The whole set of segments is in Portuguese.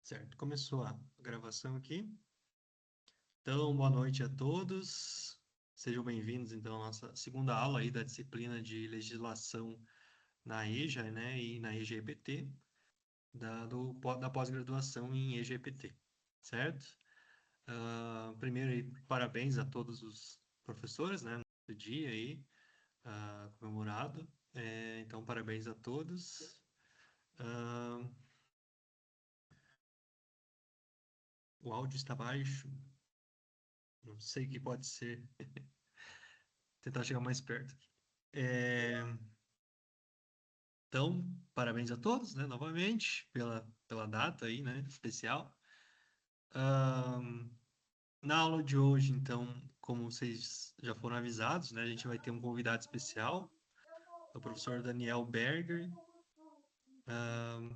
Certo, começou a gravação aqui. Então, boa noite a todos. Sejam bem-vindos, então, à nossa segunda aula aí da disciplina de legislação na EJA, né, e na EGPT, da pós-graduação em EGPT, certo? Primeiro, aí, parabéns a todos os professores, né, no dia aí, comemorado. Então, parabéns a todos. O áudio está baixo. Não sei o que pode ser. Tentar chegar mais perto. Então, parabéns a todos, né, novamente, pela data aí, né, especial. Ahn, Na aula de hoje, então, como vocês já foram avisados, né, a gente vai ter um convidado especial, o professor Daniel Berger. Ahn,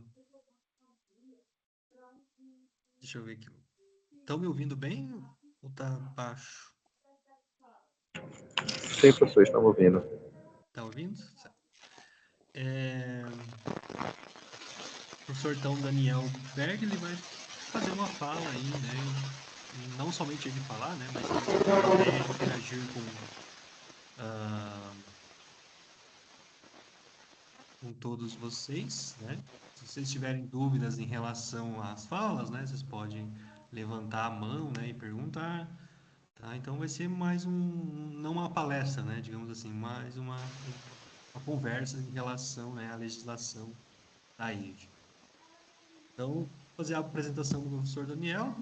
Deixa eu ver aqui. Estão me ouvindo bem ou tá baixo? Sim, professor, estamos ouvindo. Tá ouvindo? Certo. O professor, então, Daniel Berger, ele vai fazer uma fala aí, né, não somente ele falar, né, mas a ideia é interagir ah, com todos vocês, né? Se vocês tiverem dúvidas em relação às falas, né, vocês podem levantar a mão, né, e perguntar, tá? Então vai ser mais não uma palestra, né, digamos assim, mais uma conversa em relação, né, à legislação da EJA. Então, vou fazer a apresentação do professor Daniel,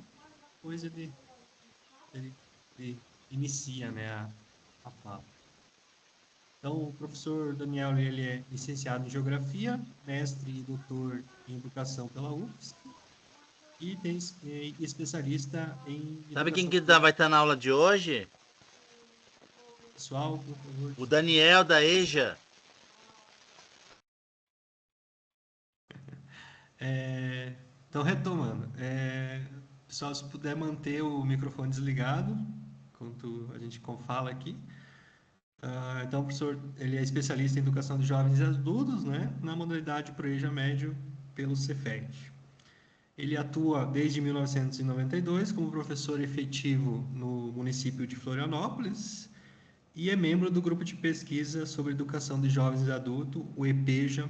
depois ele inicia, né, a fala. Então, o professor Daniel, ele é licenciado em Geografia, mestre e doutor em Educação pela UFSC e especialista em Sabe quem Educação que vai estar na aula de hoje? pessoal, por favor. O Daniel da EJA. Então, retomando. Pessoal, se puder manter o microfone desligado, enquanto a gente fala aqui. Então, o professor, ele é especialista em Educação de Jovens e Adultos, né, na modalidade Pro EJA Médio pelo Cefet. Ele atua desde 1992 como professor efetivo no município de Florianópolis e é membro do grupo de pesquisa sobre educação de jovens e adultos, o EPEJA,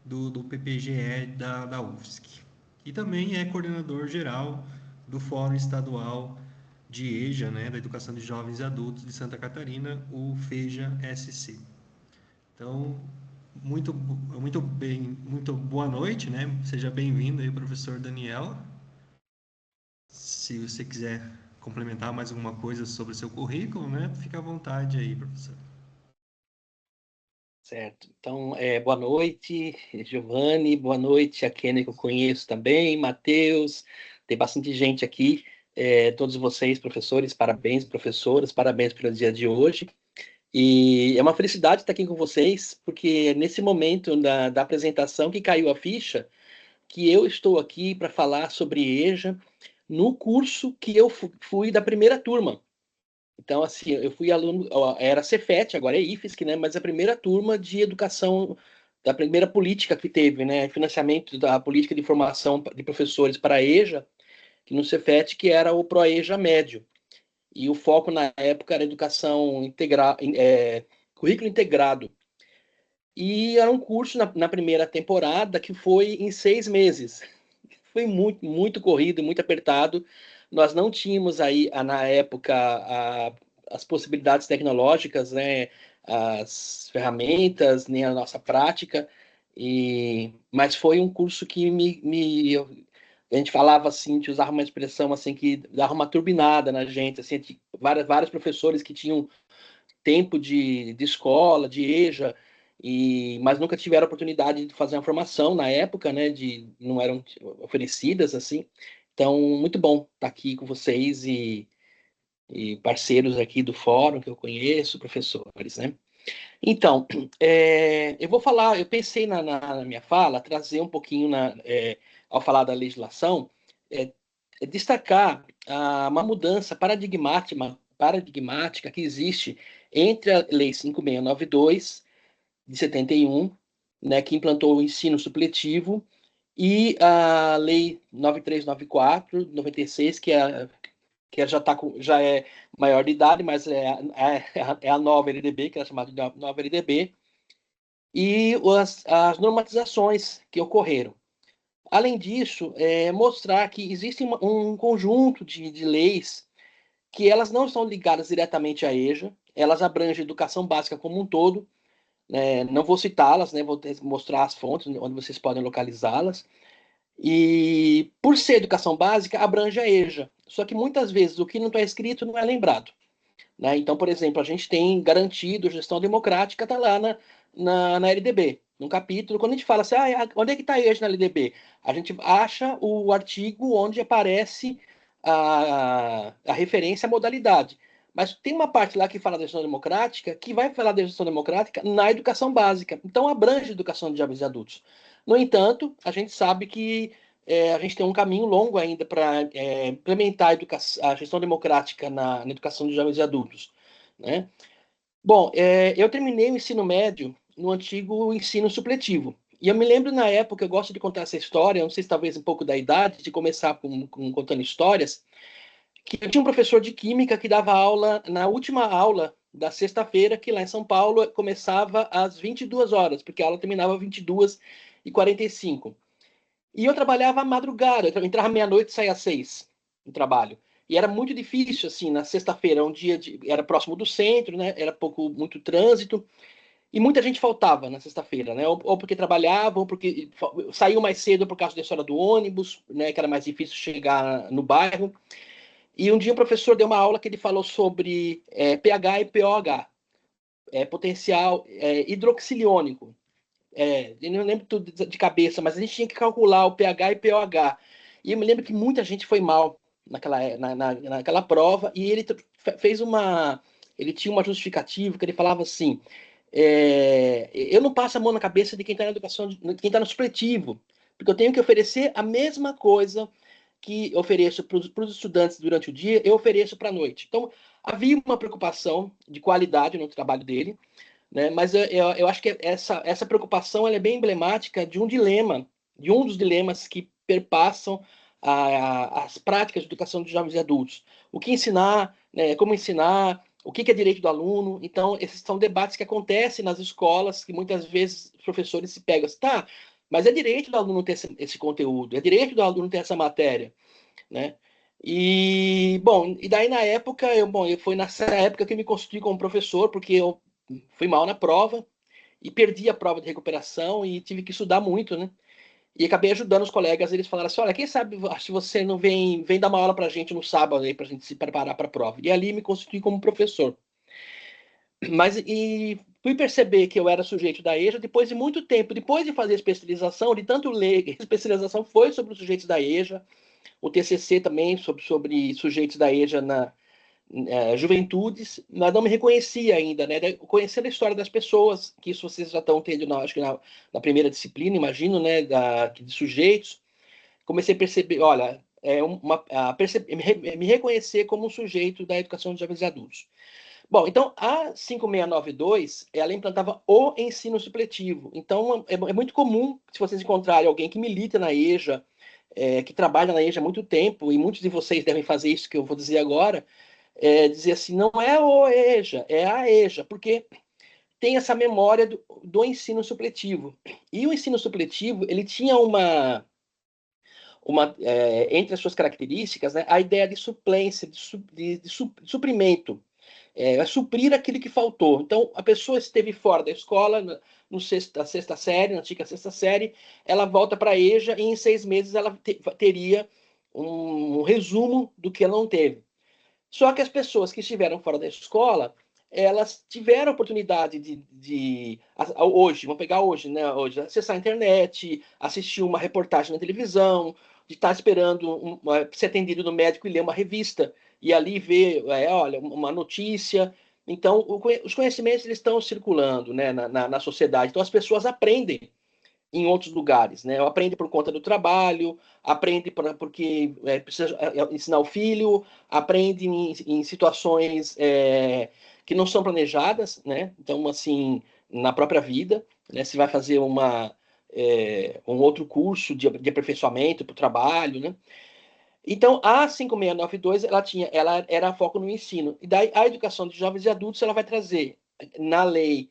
do PPGE da UFSC. E também é coordenador geral do Fórum Estadual de EJA, né, da Educação de Jovens e Adultos de Santa Catarina, o FEJA-SC. Então, muito boa noite, né? Seja bem-vindo aí, professor Daniel. Se você quiser complementar mais alguma coisa sobre o seu currículo, né? Fica à vontade aí, professor. Certo. Então, boa noite, Giovanni, boa noite a Kenny, que eu conheço também, Matheus, tem bastante gente aqui, todos vocês, professores, parabéns, professoras, parabéns pelo dia de hoje. E é uma felicidade estar aqui com vocês, porque é nesse momento da apresentação que caiu a ficha, que eu estou aqui para falar sobre EJA no curso que eu fui da primeira turma. Então, assim, eu fui aluno, era Cefet, agora é IFSC, né? Mas a primeira turma de educação, da primeira política que teve, né? Financiamento da política de formação de professores para a EJA, que no Cefet, que era o ProEJA Médio. E o foco na época era educação integral, currículo integrado. E era um curso na primeira temporada que foi em 6 meses. Foi muito, muito corrido, muito apertado. Nós não tínhamos aí, na época, as possibilidades tecnológicas, né, as ferramentas, nem a nossa prática, mas foi um curso que a gente falava assim, a gente usava uma expressão assim que dava uma turbinada na gente, assim, vários professores que tinham tempo de escola, de EJA, mas nunca tiveram oportunidade de fazer uma formação na época, né? Não eram oferecidas assim. Então, muito bom estar aqui com vocês e parceiros aqui do fórum que eu conheço, professores, né? Então, eu vou falar, eu pensei na minha fala, trazer um pouquinho, ao falar da legislação, destacar uma mudança paradigmática que existe entre a Lei 5.692, de 71, né, que implantou o ensino supletivo, e a Lei 9394, de 96, que já, já é maior de idade, mas é a nova LDB, que é chamada de nova LDB, e as normatizações que ocorreram. Além disso, mostrar que existe um conjunto de leis que elas não estão ligadas diretamente à EJA, elas abrangem a educação básica como um todo, né? Não vou citá-las, né? Vou mostrar as fontes onde vocês podem localizá-las. E, por ser educação básica, abrange a EJA. Só que muitas vezes o que não está escrito não é lembrado. Né? Então, por exemplo, a gente tem garantido gestão democrática, está lá na LDB, num capítulo. Quando a gente fala assim, onde é que está a EJA na LDB? A gente acha o artigo onde aparece a referência à modalidade. Mas tem uma parte lá que fala da gestão democrática, que vai falar da gestão democrática na educação básica. Então, abrange a educação de jovens e adultos. No entanto, a gente sabe que a gente tem um caminho longo ainda para implementar a gestão democrática na educação de jovens e adultos. Né? Bom, eu terminei o ensino médio no antigo ensino supletivo. E eu me lembro na época, eu gosto de contar essa história, não sei se talvez um pouco da idade, de começar contando histórias, que eu tinha um professor de química que dava aula na última aula da sexta-feira, que lá em São Paulo começava às 22 horas, porque a aula terminava às 22h45. E eu trabalhava à madrugada, eu entrava meia-noite e saía às 6 no trabalho. E era muito difícil, assim, na sexta-feira, era próximo do centro, né? Era muito trânsito, e muita gente faltava na sexta-feira, né? Ou porque trabalhava, ou porque saiu mais cedo por causa da história do ônibus, né? Que era mais difícil chegar no bairro. E um dia o professor deu uma aula que ele falou sobre pH e pOH, potencial hidroxiliônico. Eu não lembro tudo de cabeça, mas a gente tinha que calcular o pH e pOH. E eu me lembro que muita gente foi mal naquela prova, e ele fez uma. Ele tinha uma justificativa que ele falava assim: eu não passo a mão na cabeça de quem está na educação, de quem está no supletivo, porque eu tenho que oferecer a mesma coisa que eu ofereço para os estudantes durante o dia, eu ofereço para a noite. Então, havia uma preocupação de qualidade no trabalho dele, né? Mas eu acho que essa preocupação ela é bem emblemática de um dilema, de um dos dilemas que perpassam as práticas de educação de jovens e adultos. O que ensinar, né? Como ensinar, o que é direito do aluno. Então, esses são debates que acontecem nas escolas, que muitas vezes os professores se pegam assim, tá, mas é direito do aluno ter esse conteúdo, é direito do aluno ter essa matéria, né? E, bom, e daí na época, foi nessa época que eu me constituí como professor, porque eu fui mal na prova e perdi a prova de recuperação e tive que estudar muito, né? E acabei ajudando os colegas, eles falaram assim, olha, quem sabe se você não vem dar uma aula pra gente no sábado aí, pra gente se preparar para a prova. E ali me constituí como professor. Mas e fui perceber que eu era sujeito da EJA depois de muito tempo, depois de fazer especialização, de tanto ler, a especialização foi sobre os sujeitos da EJA, o TCC também sobre sujeitos da EJA na juventudes, mas não me reconhecia ainda, né? Conhecendo a história das pessoas, que isso vocês já estão tendo, acho que na primeira disciplina, imagino, né? De sujeitos, comecei a perceber, olha, me reconhecer como um sujeito da educação de jovens e adultos. Bom, então a 5692, ela implantava o ensino supletivo. Então é muito comum, se vocês encontrarem alguém que milita na EJA, que trabalha na EJA há muito tempo, e muitos de vocês devem fazer isso que eu vou dizer agora, dizer assim, não é o EJA, é a EJA, porque tem essa memória do ensino supletivo. E o ensino supletivo, ele tinha entre as suas características, né, a ideia de suplência, de suprimento, suprir aquilo que faltou. Então, a pessoa esteve fora da escola, na sexta série, na antiga sexta série, ela volta para a EJA e em 6 meses ela teria um resumo do que ela não teve. Só que as pessoas que estiveram fora da escola, elas tiveram a oportunidade hoje, vamos pegar hoje, né? Hoje, acessar a internet, assistir uma reportagem na televisão, de estar esperando ser atendido no médico e ler uma revista, e ali ver, olha, uma notícia. Então, os conhecimentos eles estão circulando, né, na sociedade. Então, as pessoas aprendem em outros lugares, né? Aprende por conta do trabalho, aprende porque precisa ensinar o filho, aprende em situações que não são planejadas, né? Então, assim, na própria vida, né? Se vai fazer um outro curso de aperfeiçoamento para o trabalho, né? Então, a 5692, ela era foco no ensino. E daí, a educação de jovens e adultos, ela vai trazer, na lei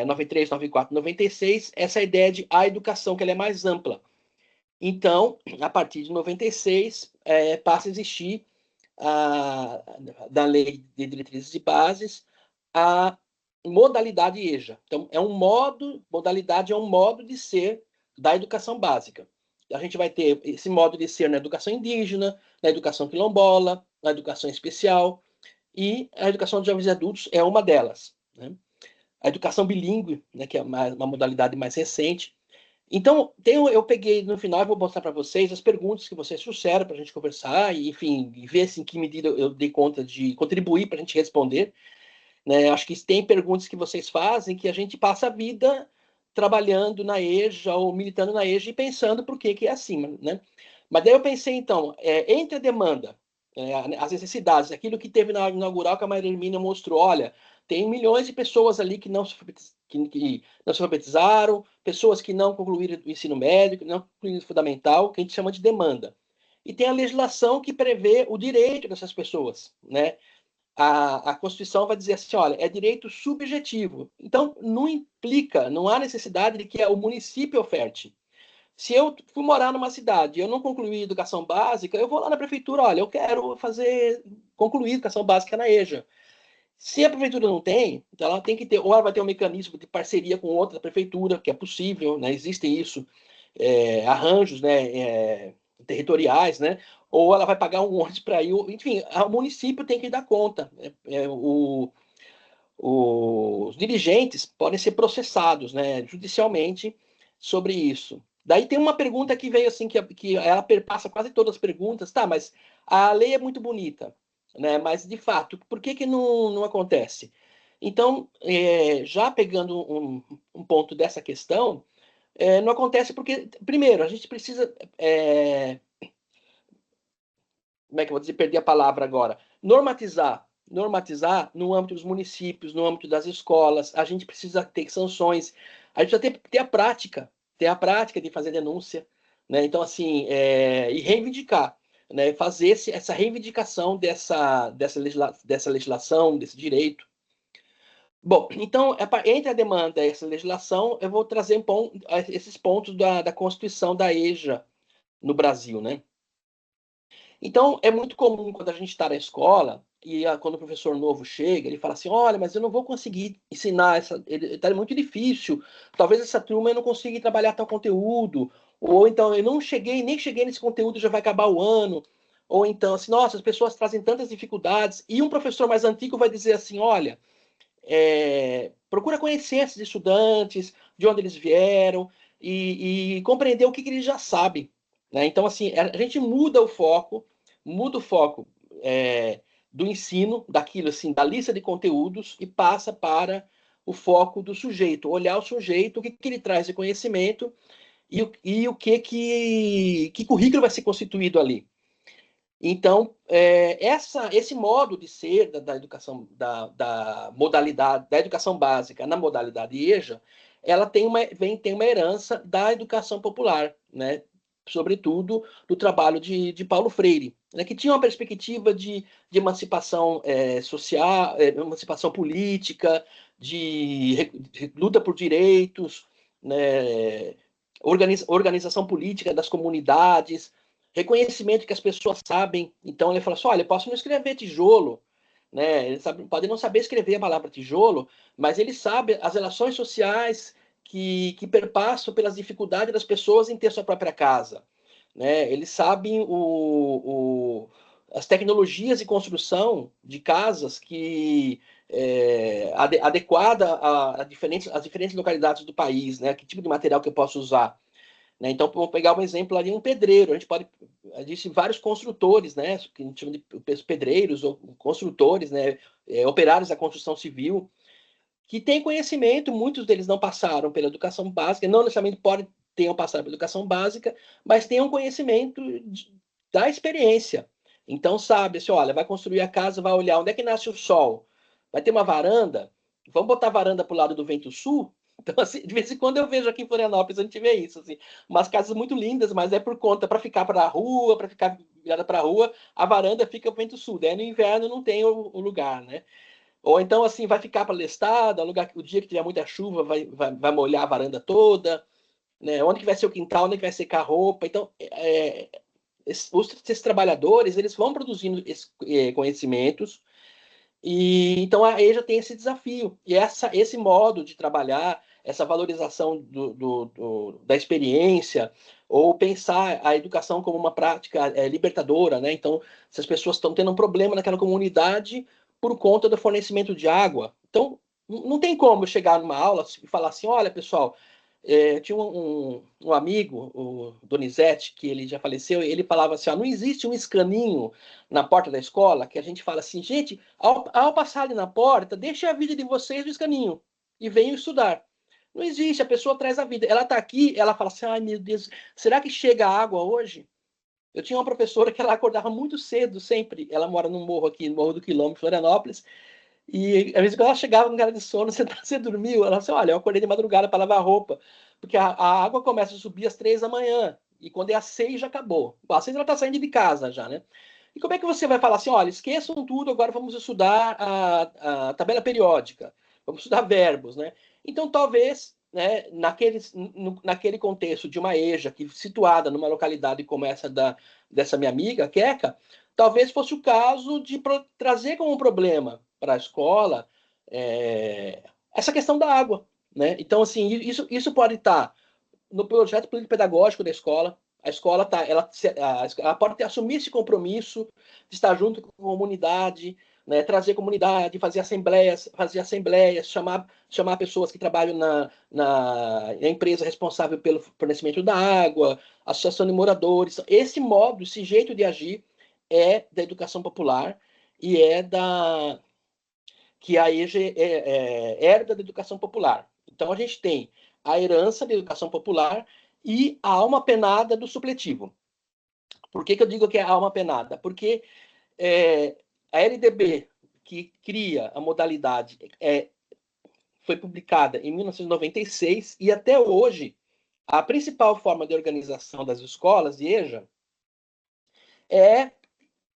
93, 94, 96, essa ideia de a educação, que ela é mais ampla. Então, a partir de 96, passa a existir, da Lei de Diretrizes e Bases, a modalidade EJA. Então, modalidade é um modo de ser da educação básica. A gente vai ter esse modo de ser na educação indígena, na educação quilombola, na educação especial, e a educação de jovens e adultos é uma delas, né? A educação bilíngue, né, que é uma modalidade mais recente. Então, eu peguei no final, eu vou mostrar para vocês as perguntas que vocês trouxeram para a gente conversar, e, enfim, ver se, em que medida eu dei conta de contribuir para a gente responder, né? Acho que tem perguntas que vocês fazem que a gente passa a vida trabalhando na EJA ou militando na EJA e pensando por que é assim, né? Mas daí eu pensei, então, entre a demanda, as necessidades, aquilo que teve na inaugural que a Maria Hermínia mostrou, olha, tem milhões de pessoas ali que não se alfabetizaram, pessoas que não concluíram o ensino médio, não concluíram o fundamental, que a gente chama de demanda. E tem a legislação que prevê o direito dessas pessoas, né? A Constituição vai dizer assim, olha, é direito subjetivo. Então, não há necessidade de que o município oferte. Se eu fui morar numa cidade e eu não concluí educação básica, eu vou lá na prefeitura, olha, eu quero concluir educação básica na EJA. Se a prefeitura não tem, então ela tem que ter, ou ela vai ter um mecanismo de parceria com outra prefeitura, que é possível, né? Existem isso, arranjos, né? Territoriais, né? Ou ela vai pagar um ônibus para ir, enfim, o município tem que dar conta. Os dirigentes podem ser processados, né, judicialmente sobre isso. Daí tem uma pergunta que veio assim, que ela perpassa quase todas as perguntas, tá, mas a lei é muito bonita, né, mas de fato, por que não acontece? Então, já pegando um ponto dessa questão, não acontece porque, primeiro, a gente precisa, como é que eu vou dizer, perdi a palavra agora, normatizar no âmbito dos municípios, no âmbito das escolas, a gente precisa ter sanções, a gente precisa ter a prática de fazer denúncia, né? Então, assim, e reivindicar, né? Fazer essa reivindicação dessa legislação, desse direito. Bom, então, entre a demanda e essa legislação, eu vou trazer esses pontos da Constituição da EJA no Brasil, né? Então, é muito comum quando a gente está na escola e quando o professor novo chega, ele fala assim, olha, mas eu não vou conseguir ensinar, está muito difícil, talvez essa turma eu não consiga trabalhar tal conteúdo, ou então eu nem cheguei nesse conteúdo, já vai acabar o ano, ou então assim, nossa, as pessoas trazem tantas dificuldades, e um professor mais antigo vai dizer assim, olha, procura conhecer esses estudantes, de onde eles vieram, e compreender o que eles já sabem, né? Então, assim, a gente muda o foco do ensino, daquilo assim, da lista de conteúdos, e passa para o foco do sujeito, olhar o sujeito, o que ele traz de conhecimento e o que currículo vai ser constituído ali. Então, esse modo de ser da educação, da modalidade, da educação básica na modalidade EJA, ela tem uma herança da educação popular, né? Sobretudo do trabalho de Paulo Freire, né? Que tinha uma perspectiva de emancipação social, emancipação política, de luta por direitos, né? Organização política das comunidades, reconhecimento que as pessoas sabem. Então ele fala assim, olha, eu posso não escrever tijolo, né? Ele pode não saber escrever a palavra tijolo, mas ele sabe as relações sociais que perpassam pelas dificuldades das pessoas em ter sua própria casa, né? Eles sabem as tecnologias de construção de casas que adequada às diferentes localidades do país, né? Que tipo de material que eu posso usar. Né? Então, vamos pegar um exemplo ali, um pedreiro. Existem vários construtores, né? Que a gente chama de pedreiros ou construtores, né? Operários da construção civil, que têm conhecimento, muitos deles não passaram pela educação básica, não necessariamente tenham passado pela educação básica, mas tenham conhecimento da experiência. Então, sabe, assim, olha, vai construir a casa, vai olhar onde é que nasce o sol, vai ter uma varanda, vamos botar a varanda para o lado do vento sul, Então, assim, de vez em quando eu vejo aqui em Florianópolis, a gente vê isso, assim, umas casas muito lindas, mas é por conta, para ficar para a rua, para ficar virada para a rua, a varanda fica para o vento sul, daí no inverno não tem o lugar, né? Ou então, assim, vai ficar para lestada, o dia que tiver muita chuva vai molhar a varanda toda, né? Onde que vai ser o quintal, onde que vai secar a roupa. Então, esses trabalhadores, eles vão produzindo conhecimentos, e então a EJA tem esse desafio. E esse modo de trabalhar, essa valorização da experiência, ou pensar a educação como uma prática libertadora, né? Então, se as pessoas estão tendo um problema naquela comunidade por conta do fornecimento de água, então não tem como eu chegar numa aula e falar assim, olha, pessoal, tinha um amigo, o Donizete, que ele já faleceu, e ele falava assim, ó, não existe um escaninho na porta da escola que a gente fala assim, gente, ao passar ali na porta, deixe a vida de vocês no escaninho e venham estudar. Não existe, a pessoa traz a vida. Ela está aqui, ela fala assim, ai meu Deus, será que chega água hoje? Eu tinha uma professora que ela acordava muito cedo, sempre. Ela mora num morro aqui, no Morro do Quilombo, em Florianópolis, e às vezes quando ela chegava com cara de sono, você dormiu? Ela disse, olha, eu acordei de madrugada para lavar roupa, porque a água começa a subir às 3 da manhã, e quando é às 6 já acabou. Às 6 ela está saindo de casa já, né? E como é que você vai falar assim, olha, esqueçam tudo, agora vamos estudar a tabela periódica, vamos estudar verbos, né? Então, talvez, né, naquele contexto de uma EJA que situada numa localidade como essa dessa minha amiga, Queca, talvez fosse o caso de trazer como um problema para a escola essa questão da água, né? Então, assim, isso pode estar no projeto político-pedagógico da escola. A escola ela pode assumir esse compromisso de estar junto com a comunidade, né, trazer comunidade, fazer assembleias, chamar pessoas que trabalham na empresa responsável pelo fornecimento da água, associação de moradores. Esse modo, esse jeito de agir é da educação popular e que a EJA herda da educação popular. Então a gente tem a herança da educação popular e a alma penada do supletivo. Por que eu digo que é a alma penada? Porque a LDB, que cria a modalidade, foi publicada em 1996 e até hoje a principal forma de organização das escolas de EJA é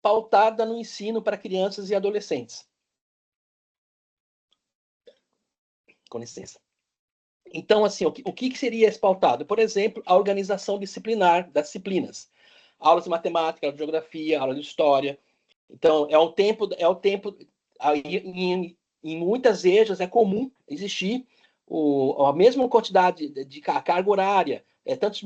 pautada no ensino para crianças e adolescentes. Com licença. Então, assim, o que seria esse pautado? Por exemplo, a organização disciplinar das disciplinas. Aulas de matemática, aula de geografia, aula de história. Então, é o tempo em muitas EJAs é comum existir a mesma quantidade de carga horária, tantos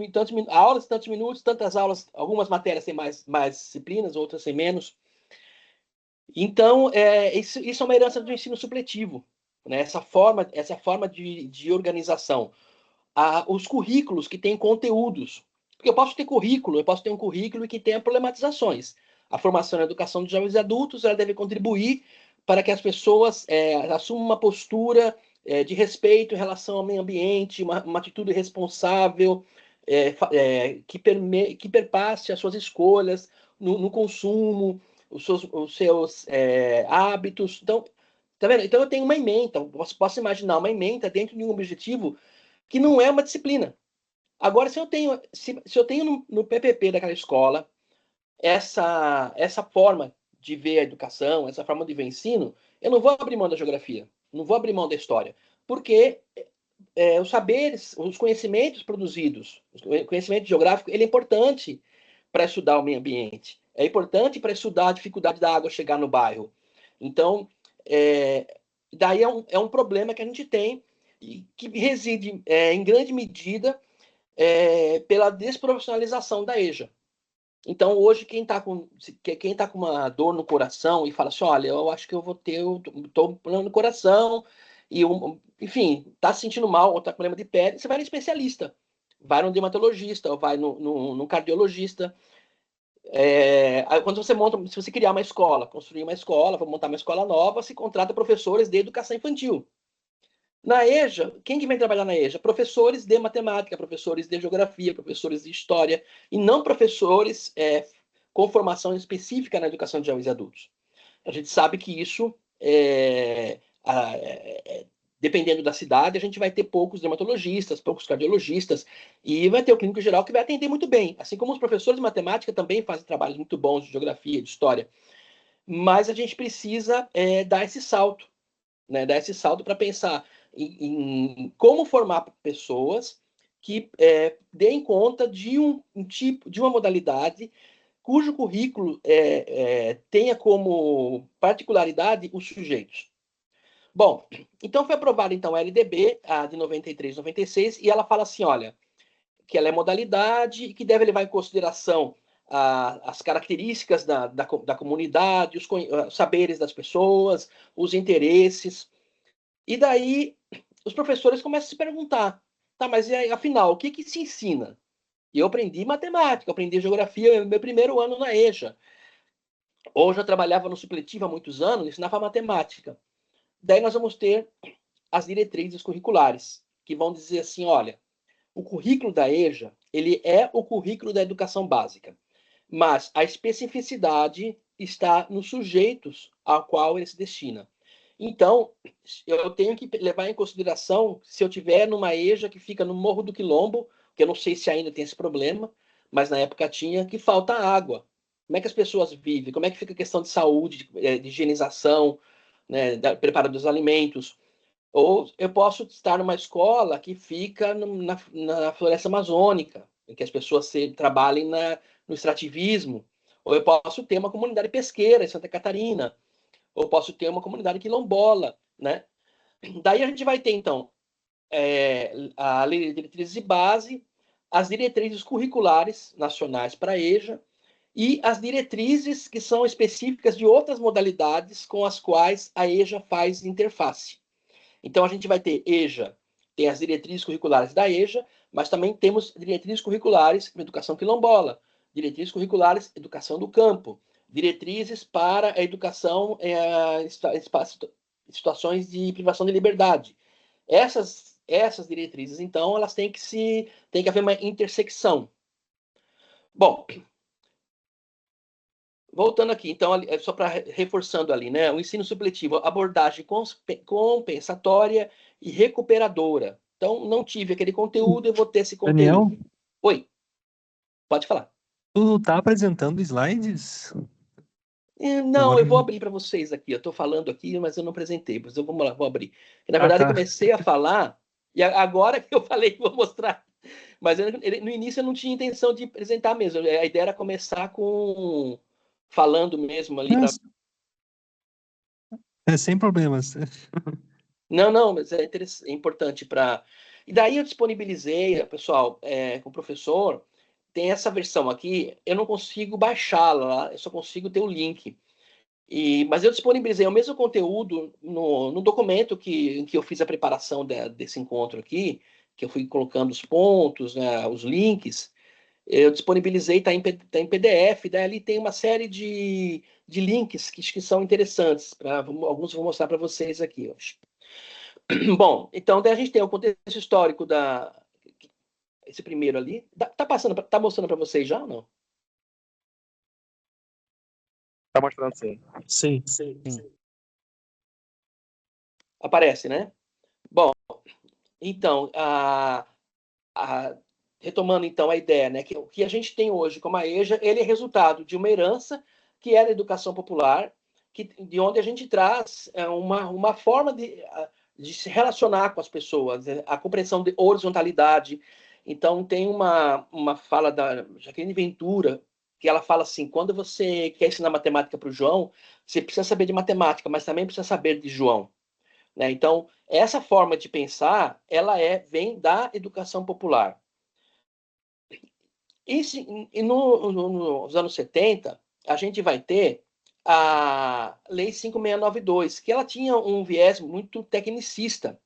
aulas, tantos minutos, tantas aulas, algumas matérias têm mais disciplinas, outras têm menos. Então, isso é uma herança do ensino supletivo, né? Essa forma de organização. Os currículos que têm conteúdos. Porque eu posso ter um currículo que tenha problematizações. A formação na educação de jovens e adultos ela deve contribuir para que as pessoas assumam uma postura de respeito em relação ao meio ambiente, uma atitude responsável, que perpasse as suas escolhas no consumo, os seus hábitos. Então, tá vendo? Então, eu tenho uma ementa, posso imaginar uma ementa dentro de um objetivo que não é uma disciplina. Agora, se eu tenho no PPP daquela escola essa forma de ver a educação, essa forma de ver o ensino, eu não vou abrir mão da geografia, não vou abrir mão da história, porque os saberes, os conhecimentos produzidos, o conhecimento geográfico, ele é importante para estudar o meio ambiente, é importante para estudar a dificuldade da água chegar no bairro. Então, daí é um problema que a gente tem e que reside, em grande medida, pela desprofissionalização da EJA. Então, hoje, quem tá com uma dor no coração e fala assim, olha, eu acho que eu tô com problema no coração, e, enfim, tá se sentindo mal, ou tá com problema de pele, você vai no especialista. Vai no dermatologista, ou vai no cardiologista. Quando se você criar uma escola, construir uma escola, vou montar uma escola nova, se contrata professores de educação infantil. Na EJA, quem que vem trabalhar na EJA? Professores de matemática, professores de geografia, professores de história, e não professores com formação específica na educação de jovens e adultos. A gente sabe que isso dependendo da cidade, a gente vai ter poucos dermatologistas, poucos cardiologistas, e vai ter o clínico geral que vai atender muito bem. Assim como os professores de matemática também fazem trabalhos muito bons de geografia, de história. Mas a gente precisa dar esse salto, né? Dar esse salto para pensar em como formar pessoas que deem conta de um tipo, de uma modalidade cujo currículo tenha como particularidade os sujeitos. Bom, então foi aprovada então a LDB, a de 93, 96, e ela fala assim, olha, que ela é modalidade e que deve levar em consideração as características da comunidade, os saberes das pessoas, os interesses. E daí os professores começam a se perguntar, tá, mas afinal, o que que se ensina? E eu aprendi matemática, aprendi geografia no meu primeiro ano na EJA. Ou já trabalhava no supletivo há muitos anos, ensinava matemática. Daí nós vamos ter as diretrizes curriculares, que vão dizer assim, olha, o currículo da EJA, ele é o currículo da educação básica, mas a especificidade está nos sujeitos ao qual ele se destina. Então, eu tenho que levar em consideração, se eu tiver numa EJA que fica no Morro do Quilombo, que eu não sei se ainda tem esse problema, mas na época tinha, que falta água. Como é que as pessoas vivem? Como é que fica a questão de saúde, de higienização, né, preparo dos alimentos? Ou eu posso estar numa escola que fica na floresta amazônica, em que as pessoas trabalhem no extrativismo. Ou eu posso ter uma comunidade pesqueira em Santa Catarina. Ou eu posso ter uma comunidade quilombola, né? Daí a gente vai ter, então, a lei de diretrizes de base, as diretrizes curriculares nacionais para a EJA e as diretrizes que são específicas de outras modalidades com as quais a EJA faz interface. Então, a gente vai ter EJA, tem as diretrizes curriculares da EJA, mas também temos diretrizes curriculares para educação quilombola, diretrizes curriculares educação do campo, diretrizes para a educação situações de privação de liberdade. Essas diretrizes, então, elas têm que haver uma intersecção. Bom, voltando aqui, então, só para reforçando ali, né? O ensino supletivo, abordagem compensatória e recuperadora. Então, não tive aquele conteúdo, eu vou ter esse conteúdo. Daniel, Oi, pode falar. tu tá apresentando slides? Não, Agora eu vou não. abrir para vocês aqui. Eu estou falando aqui, mas eu não apresentei. Mas vamos lá, vou abrir. E, na Ah, verdade, eu tá. comecei a falar, e agora que eu falei que vou mostrar. Mas no início eu não tinha intenção de apresentar mesmo. A ideia era começar falando mesmo ali. Mas é sem problemas. Não, mas é importante para. E daí eu disponibilizei, pessoal, com o professor, tem essa versão aqui, eu não consigo baixá-la, eu só consigo ter o link. Mas eu disponibilizei o mesmo conteúdo no documento em que eu fiz a preparação desse encontro aqui, que eu fui colocando os pontos, né, os links. Eu disponibilizei, está em PDF, daí ali tem uma série de links que são interessantes. Alguns eu vou mostrar para vocês aqui hoje. Bom, então daí a gente tem o contexto histórico esse primeiro ali. Tá mostrando para vocês já ou não? Tá mostrando sim. Sim. Aparece, né? Bom, então, retomando então a ideia, né, que o que a gente tem hoje como a EJA, ele é resultado de uma herança que era a educação popular, de onde a gente traz uma forma de se relacionar com as pessoas, a compreensão de horizontalidade. Então, tem uma fala da Jaqueline Ventura, que ela fala assim, quando você quer ensinar matemática para o João, você precisa saber de matemática, mas também precisa saber de João. Né? Então, essa forma de pensar, ela vem da educação popular. E nos anos 70, a gente vai ter a Lei 5692, que ela tinha um viés muito tecnicista,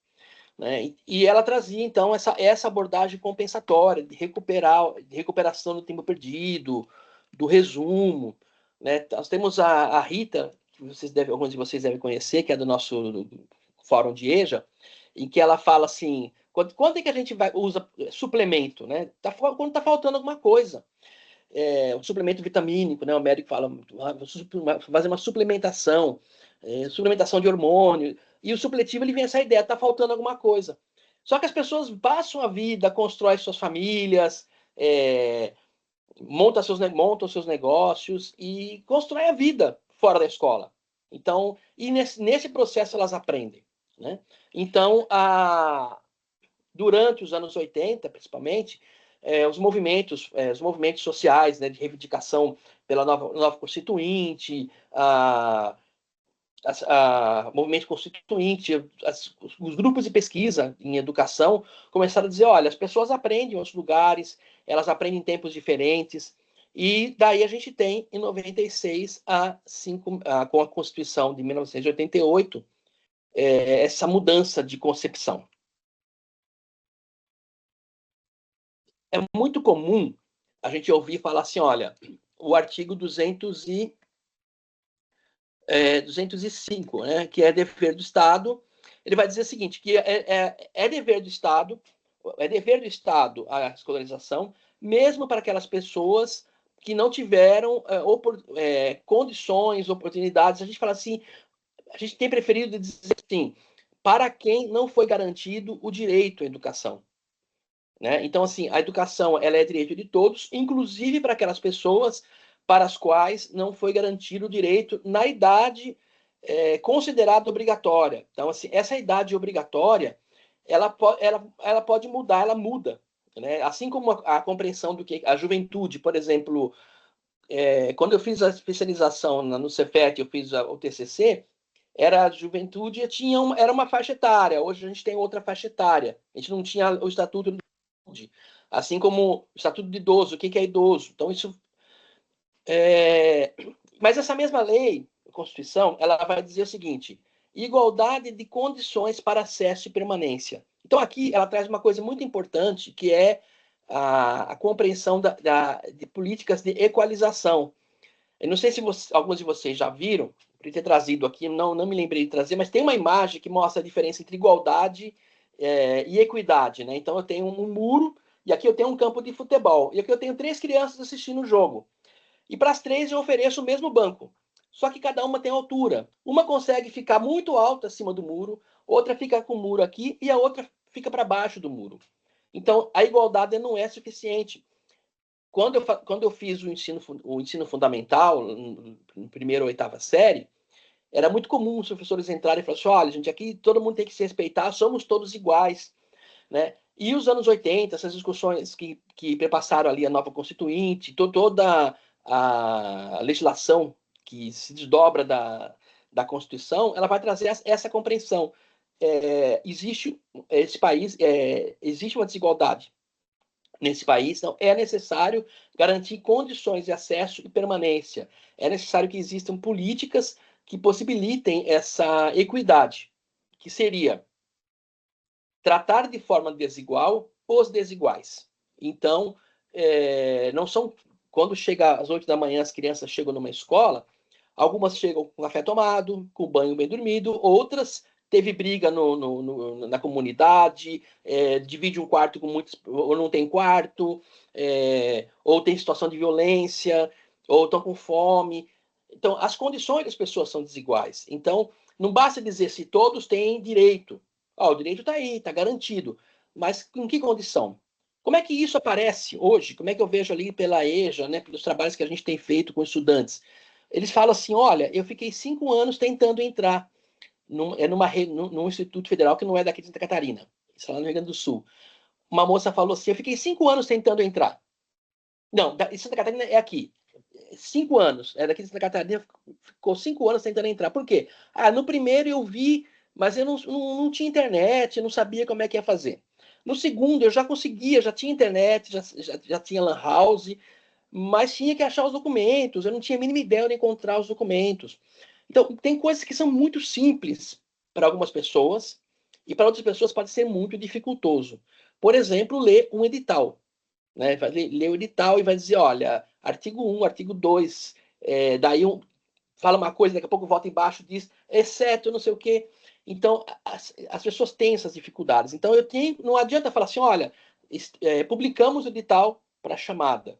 né? E ela trazia, então, essa abordagem compensatória, de recuperação do tempo perdido, do resumo. Né? Nós temos a Rita, que alguns de vocês devem conhecer, que é do nosso fórum de EJA, em que ela fala assim, quando é que a gente usa suplemento? Né? Quando está faltando alguma coisa. Um suplemento vitamínico, né? O médico fala, fazer uma suplementação, suplementação de hormônio, E o supletivo, ele vem essa ideia, está faltando alguma coisa. Só que as pessoas passam a vida, constroem suas famílias, montam seus negócios e constroem a vida fora da escola. Então, e nesse processo elas aprendem, né? Então, durante os anos 80, principalmente, os movimentos sociais, né, de reivindicação pela nova Constituinte, movimento constituinte, os grupos de pesquisa em educação começaram a dizer, olha, as pessoas aprendem em outros lugares, elas aprendem em tempos diferentes, e daí a gente tem, em 96, com a Constituição de 1988, essa mudança de concepção. É muito comum a gente ouvir falar assim, olha, o artigo 205, né, que é dever do Estado, ele vai dizer o seguinte, que é dever do Estado a escolarização, mesmo para aquelas pessoas que não tiveram condições, oportunidades. A gente fala assim, a gente tem preferido dizer assim, para quem não foi garantido o direito à educação. Né? Então, assim, a educação ela é direito de todos, inclusive para aquelas pessoas para as quais não foi garantido o direito na idade considerada obrigatória. Então, assim, essa idade obrigatória, ela pode mudar, ela muda. Né? Assim como a compreensão do que a juventude, por exemplo, quando eu fiz a especialização no Cefet, eu fiz o TCC, era a juventude, era uma faixa etária. Hoje a gente tem outra faixa etária. A gente não tinha o estatuto, assim como o estatuto de idoso. O que é idoso? Então isso mas essa mesma lei, a Constituição, ela vai dizer o seguinte: igualdade de condições para acesso e permanência. Então aqui ela traz uma coisa muito importante, que é a compreensão de políticas de equalização. Eu não sei se alguns de vocês já viram, por ter trazido aqui, não me lembrei de trazer, mas tem uma imagem que mostra a diferença entre igualdade e equidade. Né? Então eu tenho um muro, e aqui eu tenho um campo de futebol, e aqui eu tenho 3 crianças assistindo o jogo. E para as 3 eu ofereço o mesmo banco. Só que cada uma tem altura. Uma consegue ficar muito alta acima do muro, outra fica com o muro aqui e a outra fica para baixo do muro. Então, a igualdade não é suficiente. Quando eu fiz o ensino fundamental, no primeiro ou 8ª série, era muito comum os professores entrarem e falarem assim, olha, gente, aqui todo mundo tem que se respeitar, somos todos iguais. Né? E os anos 80, essas discussões que perpassaram ali a nova Constituinte, toda a legislação que se desdobra da Constituição, ela vai trazer essa compreensão. Existe uma desigualdade nesse país, então é necessário garantir condições de acesso e permanência. É necessário que existam políticas que possibilitem essa equidade, que seria tratar de forma desigual os desiguais. Então, não são... Quando chega às 8 da manhã, as crianças chegam numa escola, algumas chegam com café tomado, com banho bem dormido, outras teve briga na comunidade, divide um quarto com muitos, ou não tem quarto, ou tem situação de violência, ou estão com fome. Então, as condições das pessoas são desiguais. Então, não basta dizer se todos têm direito. O direito está aí, está garantido. Mas com que condição? Como é que isso aparece hoje? Como é que eu vejo ali pela EJA, né, pelos trabalhos que a gente tem feito com estudantes? Eles falam assim, olha, eu fiquei 5 anos tentando entrar num Instituto Federal que não é daqui de Santa Catarina, isso lá no Rio Grande do Sul. Uma moça falou assim, eu fiquei 5 anos tentando entrar. Não, Santa Catarina é aqui. 5 anos, daqui de Santa Catarina, ficou 5 anos tentando entrar. Por quê? No primeiro eu vi, mas eu não tinha internet, eu não sabia como é que ia fazer. No segundo eu já conseguia, já tinha internet, já tinha lan house, mas tinha que achar os documentos, eu não tinha a mínima ideia de encontrar os documentos. Então, tem coisas que são muito simples para algumas pessoas, e para outras pessoas pode ser muito dificultoso. Por exemplo, ler um edital. Né? Vai ler o edital e vai dizer, olha, artigo 1, artigo 2, daí fala uma coisa, daqui a pouco volta embaixo diz, exceto não sei o quê. Então, as pessoas têm essas dificuldades. Então, não adianta falar assim, olha, publicamos o edital para chamada,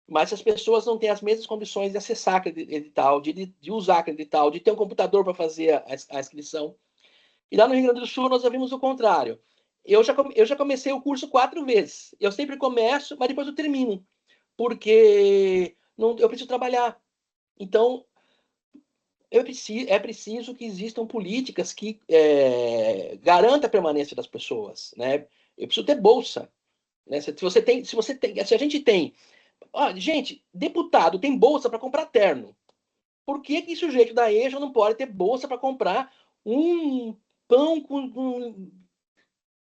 mas as pessoas não têm as mesmas condições de acessar aquele edital, de usar aquele edital, de ter um computador para fazer a inscrição. E lá no Rio Grande do Sul nós ouvimos o contrário. Eu já comecei o curso 4 vezes. Eu sempre começo, mas depois eu termino. Porque eu preciso trabalhar. Então, é preciso que existam políticas que garantam a permanência das pessoas. Né? Eu preciso ter bolsa. Né? Se a gente tem. Gente, deputado tem bolsa para comprar terno. Por que que sujeito da EJA não pode ter bolsa para comprar um pão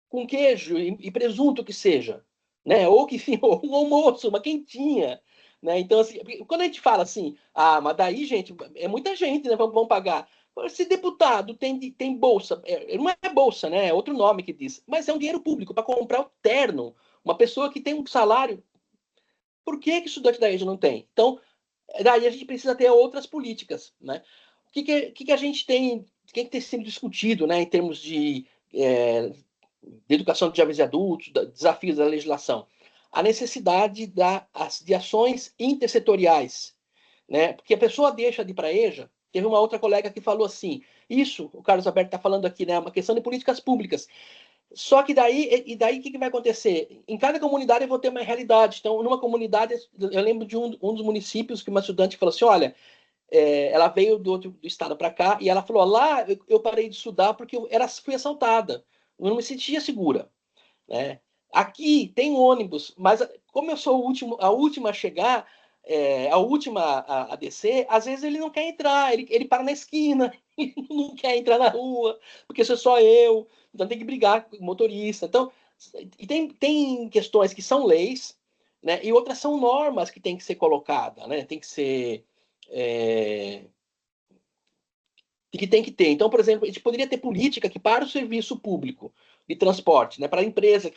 com queijo e presunto que seja, né? Ou que enfim, um almoço, uma quentinha, né? Então assim, quando a gente fala assim, mas daí gente, é muita gente, né? Vamos pagar. Se deputado tem bolsa, não é bolsa, né? É outro nome que diz, mas é um dinheiro público para comprar o terno. Uma pessoa que tem um salário, por que que estudante da EJA não tem? Então, daí a gente precisa ter outras políticas, né? O que a gente tem, que tem sido discutido, né, em termos de educação de jovens e adultos, desafios da legislação? A necessidade de ações intersetoriais, né? Porque a pessoa deixa de ir para a EJA. Teve uma outra colega que falou assim, isso, o Carlos Alberto está falando aqui, né, uma questão de políticas públicas. Só que daí o que vai acontecer? Em cada comunidade eu vou ter uma realidade. Então, numa comunidade, eu lembro de um dos municípios que uma estudante falou assim: olha, ela veio do estado para cá e ela falou: lá eu parei de estudar porque fui assaltada, eu não me sentia segura. Né? Aqui tem ônibus, mas como eu sou a última a chegar, a última a descer, às vezes ele não quer entrar, ele para na esquina, não quer entrar na rua, porque sou só eu, então tem que brigar com o motorista. Então, e tem questões que são leis, né, e outras são normas que tem que ser colocada, né, tem que ser. Que tem que ter. Então, por exemplo, a gente poderia ter política que para o serviço público de transporte, né, para a empresa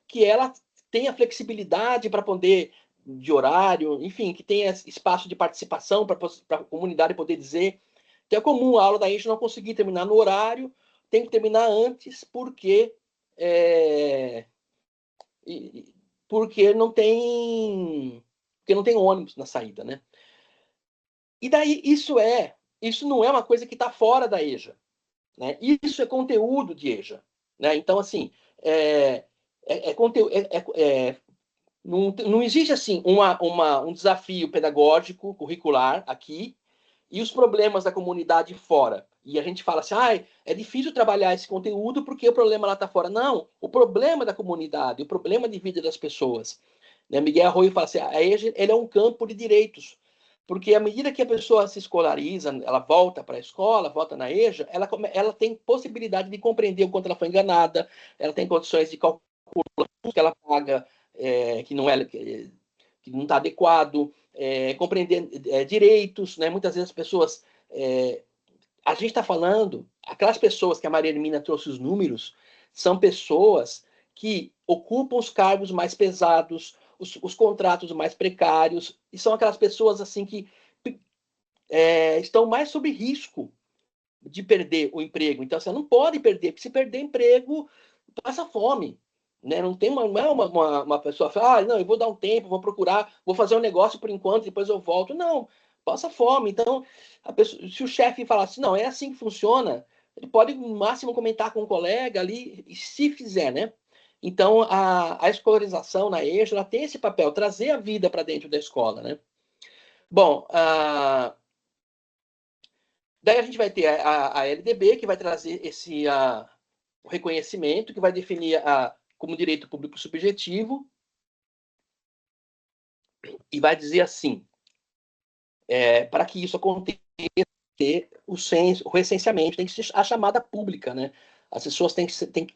que ela tenha flexibilidade para poder de horário, enfim, que tenha espaço de participação para a comunidade poder dizer. Então é comum a aula da gente não conseguir terminar no horário, tem que terminar antes é, porque não tem ônibus na saída, né? E daí isso não é uma coisa que está fora da EJA. Né? Isso é conteúdo de EJA. Né? Então, assim, não existe assim um desafio pedagógico, curricular aqui, e os problemas da comunidade fora. E a gente fala assim, é difícil trabalhar esse conteúdo porque o problema lá está fora. Não, o problema da comunidade, o problema de vida das pessoas. Né? Miguel Arroyo fala assim, a EJA ele é um campo de direitos. Porque à medida que a pessoa se escolariza, ela volta para a escola, volta na EJA, ela tem possibilidade de compreender o quanto ela foi enganada, ela tem condições de calcular o que ela paga que não está adequado, compreender direitos, né? Muitas vezes as pessoas... a gente está falando, aquelas pessoas que a Maria Hermínia trouxe os números, são pessoas que ocupam os cargos mais pesados, os contratos mais precários, e são aquelas pessoas assim que estão mais sob risco de perder o emprego. Então, você não pode perder, porque se perder emprego, passa fome. Né? Não é uma pessoa que fala, não, eu vou dar um tempo, vou procurar, vou fazer um negócio por enquanto, depois eu volto. Não, passa fome. Então, se o chefe falar assim, não, é assim que funciona, ele pode, no máximo, comentar com um colega ali, e se fizer, né? Então, a escolarização na EJA, ela tem esse papel, trazer a vida para dentro da escola, né? Bom, daí a gente vai ter a LDB, que vai trazer o reconhecimento, que vai definir como direito público subjetivo, e vai dizer assim, para que isso aconteça, o recenseamento tem que ser a chamada pública, né? As pessoas têm que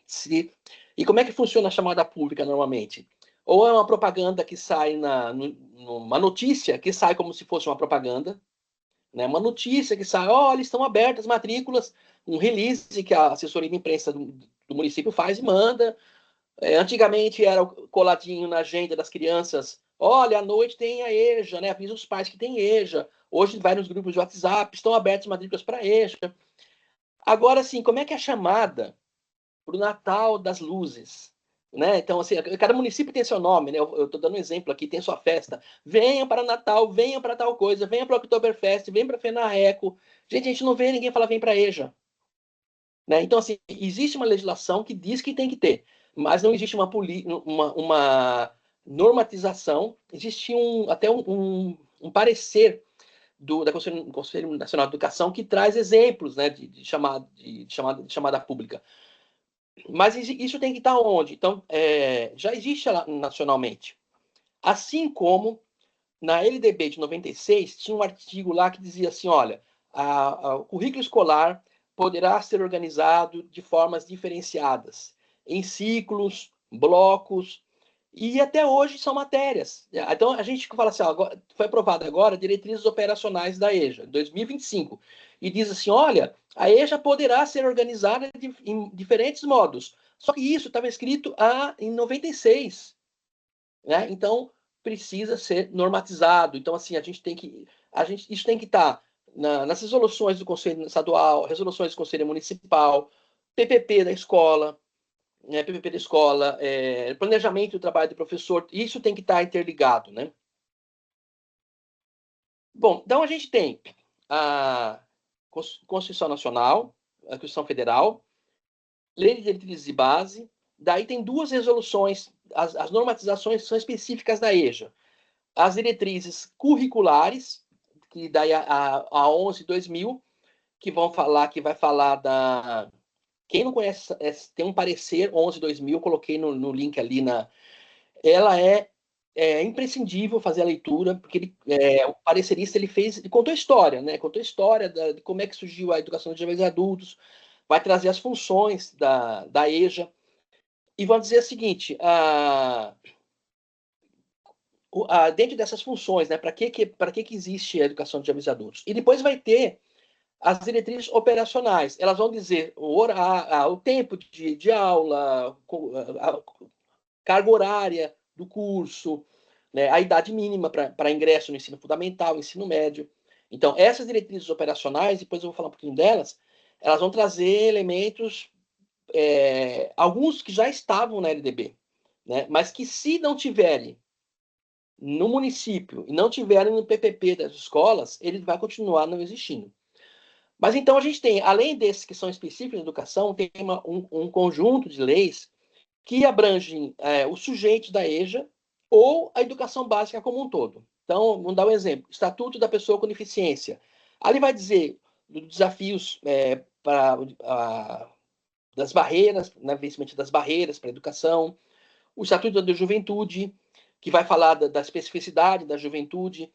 se... E como é que funciona a chamada pública normalmente? Ou é uma propaganda que sai numa notícia que sai como se fosse uma propaganda, né? Uma notícia que sai, olha, estão abertas matrículas, um release que a assessoria de imprensa do município faz e manda. Antigamente era coladinho na agenda das crianças, olha, à noite tem a EJA, né? Avisa os pais que tem EJA. Hoje vai nos grupos de WhatsApp, estão abertas matrículas para EJA. Agora, sim, como é que é a chamada para o Natal das Luzes? Né? Então, assim, cada município tem seu nome, né? Eu estou dando um exemplo aqui, tem sua festa. Venham para Natal, venham para tal coisa, venham para o Oktoberfest, venham para a FENARECO. Gente, a gente não vê ninguém falar vem para a EJA. né? Então, assim, existe uma legislação que diz que tem que ter, mas não existe uma normatização, existe até um parecer da Conselho Nacional de Educação que traz exemplos, né, de chamada pública. Mas isso tem que estar onde? Então, já existe nacionalmente. Assim como na LDB de 96, tinha um artigo lá que dizia assim, olha, o currículo escolar poderá ser organizado de formas diferenciadas, em ciclos, blocos, e até hoje são matérias. Então, a gente fala assim, ó, foi aprovada agora diretrizes operacionais da EJA, 2025, e diz assim, olha, a EJA poderá ser organizada em diferentes modos. Só que isso estava escrito em 96, né? Então, precisa ser normatizado. Então, assim, isso tem que estar nas resoluções do Conselho Estadual, resoluções do Conselho Municipal, PPP da escola, né, PPP da escola, planejamento do trabalho do professor, isso tem que estar interligado, né? Bom, então a gente tem a Constituição Nacional, a Constituição Federal, Lei de Diretrizes de Base, daí tem duas resoluções, as normatizações são específicas da EJA. As diretrizes curriculares, que daí a 11/2000, que vai falar da... Quem não conhece, tem um parecer 11/2000, coloquei no link ali ela é imprescindível fazer a leitura, porque o parecerista ele contou a história, né? Contou a história de como é que surgiu a educação de jovens e adultos, vai trazer as funções da EJA, e vão dizer o seguinte, dentro dessas funções, né? Para que existe a educação de jovens e adultos? E depois vai ter as diretrizes operacionais. Elas vão dizer o tempo de aula, a carga horária do curso, né? A idade mínima para ingresso no ensino fundamental, ensino médio. Então, essas diretrizes operacionais, depois eu vou falar um pouquinho delas, elas vão trazer elementos, alguns que já estavam na LDB, né? Mas que se não tiverem no município e não tiverem no PPP das escolas, ele vai continuar não existindo. Mas então a gente tem, além desses que são específicos da educação, tem um conjunto de leis que abrangem os sujeitos da EJA ou a educação básica como um todo. Então, vamos dar um exemplo. Estatuto da Pessoa com Deficiência. Ali vai dizer dos desafios das barreiras, né, vencimento das barreiras para a educação, o Estatuto da Juventude, que vai falar da especificidade da juventude,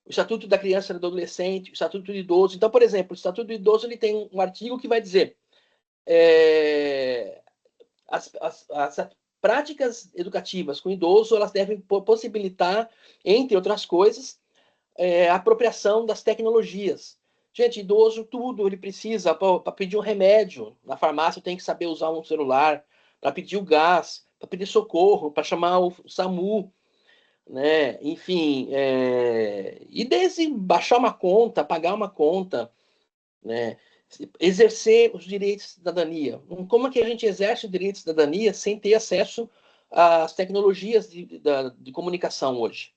o Estatuto da Criança e do Adolescente, o Estatuto do Idoso. Então, por exemplo, o Estatuto do Idoso ele tem um artigo que vai dizer as práticas educativas com idoso elas devem possibilitar, entre outras coisas, a apropriação das tecnologias. Gente, idoso, tudo ele precisa. Para pedir um remédio na farmácia, tem que saber usar um celular. Para pedir o gás, para pedir socorro, para chamar o SAMU, né? Enfim, e desde baixar uma conta, pagar uma conta, né? Exercer os direitos de cidadania. Como é que a gente exerce o direito de cidadania sem ter acesso às tecnologias de comunicação hoje?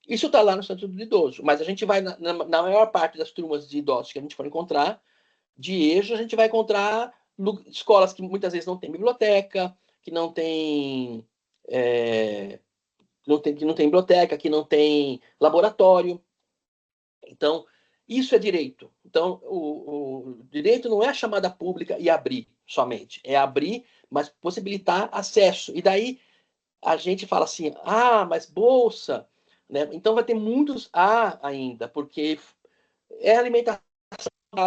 Isso está lá no Estatuto do Idoso, mas a gente vai, na maior parte das turmas de idosos que a gente for encontrar, de EJA, a gente vai encontrar escolas que muitas vezes não tem biblioteca, que não tem que não tem biblioteca, que não tem laboratório. Então, isso é direito. Então, o direito não é a chamada pública e abrir somente. É abrir, mas possibilitar acesso. E daí a gente fala assim, mas bolsa, né? Então vai ter muitos ainda, porque é alimentação.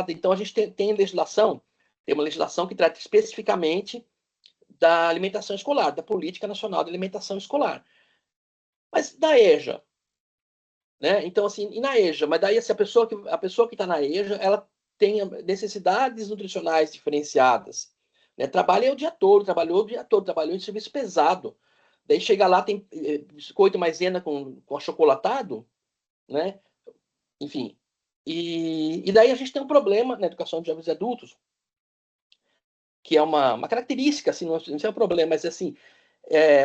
Então a gente tem legislação, tem uma legislação que trata especificamente da alimentação escolar, da Política Nacional de Alimentação Escolar. Mas da EJA, né? Então, assim, e na EJA? Mas daí, assim, a pessoa que está na EJA, ela tem necessidades nutricionais diferenciadas, né? Trabalhou o dia todo, trabalhou em serviço pesado. Daí chega lá, tem biscoito maisena com achocolatado, né? Enfim. E daí a gente tem um problema na educação de jovens e adultos, que é uma característica, assim, não é um problema, mas assim,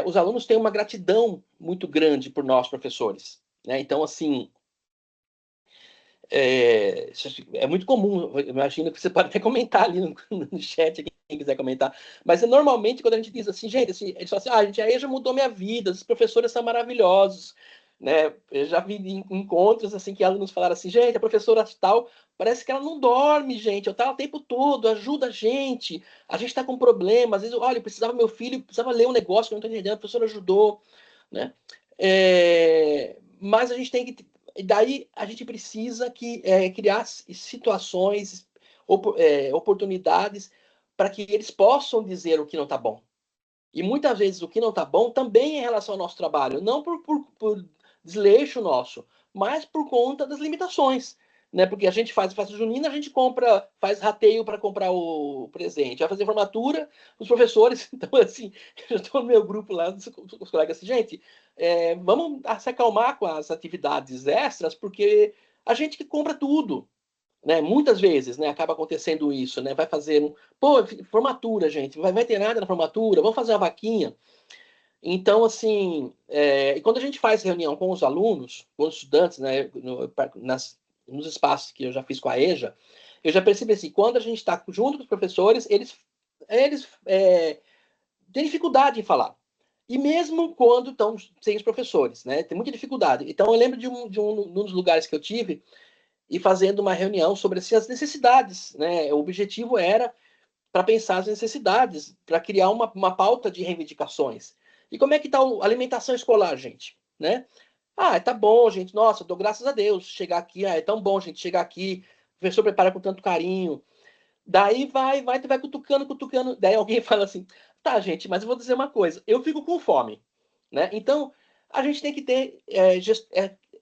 os alunos têm uma gratidão muito grande por nós, professores, né? Então, assim, É muito comum, eu imagino que você pode até comentar ali no chat, quem quiser comentar, mas normalmente quando a gente diz assim, gente, assim, a gente fala assim, gente, a EJA mudou minha vida, os professores são maravilhosos, né? Eu já vi encontros assim que alunos falaram assim, gente, a professora tal, parece que ela não dorme, gente, eu tava o tempo todo, ajuda a gente tá com problema, às vezes, olha, meu filho precisava ler um negócio que eu não tô entendendo, a professora ajudou, né? Mas a gente tem que, daí a gente precisa criar situações, oportunidades para que eles possam dizer o que não está bom. E muitas vezes o que não está bom também é em relação ao nosso trabalho, não por desleixo nosso, mas por conta das limitações. Né? Porque a gente faz festa junina, a gente faz rateio para comprar o presente. Vai fazer formatura, os professores, então assim, eu estou no meu grupo lá, os colegas assim, gente, vamos se acalmar com as atividades extras, porque a gente que compra tudo. Né? Muitas vezes, né, acaba acontecendo isso, né? Vai fazer formatura, gente, vai ter nada na formatura, vamos fazer uma vaquinha. Então, assim, e quando a gente faz reunião com os alunos, com os estudantes, né, nos espaços que eu já fiz com a EJA, eu já percebi assim, quando a gente está junto com os professores, eles têm dificuldade em falar. E mesmo quando estão sem os professores, né, tem muita dificuldade. Então, eu lembro de um dos lugares que eu tive, e fazendo uma reunião sobre assim, as necessidades. Né? O objetivo era para pensar as necessidades, para criar uma pauta de reivindicações. E como é que está a alimentação escolar, gente? Né? Tá bom, gente. Nossa, dou graças a Deus. Chegar aqui, é tão bom, gente, chegar aqui. O professor prepara com tanto carinho. Daí vai cutucando. Daí alguém fala assim, tá, gente, mas eu vou dizer uma coisa. Eu fico com fome. Né? Então, a gente tem que ter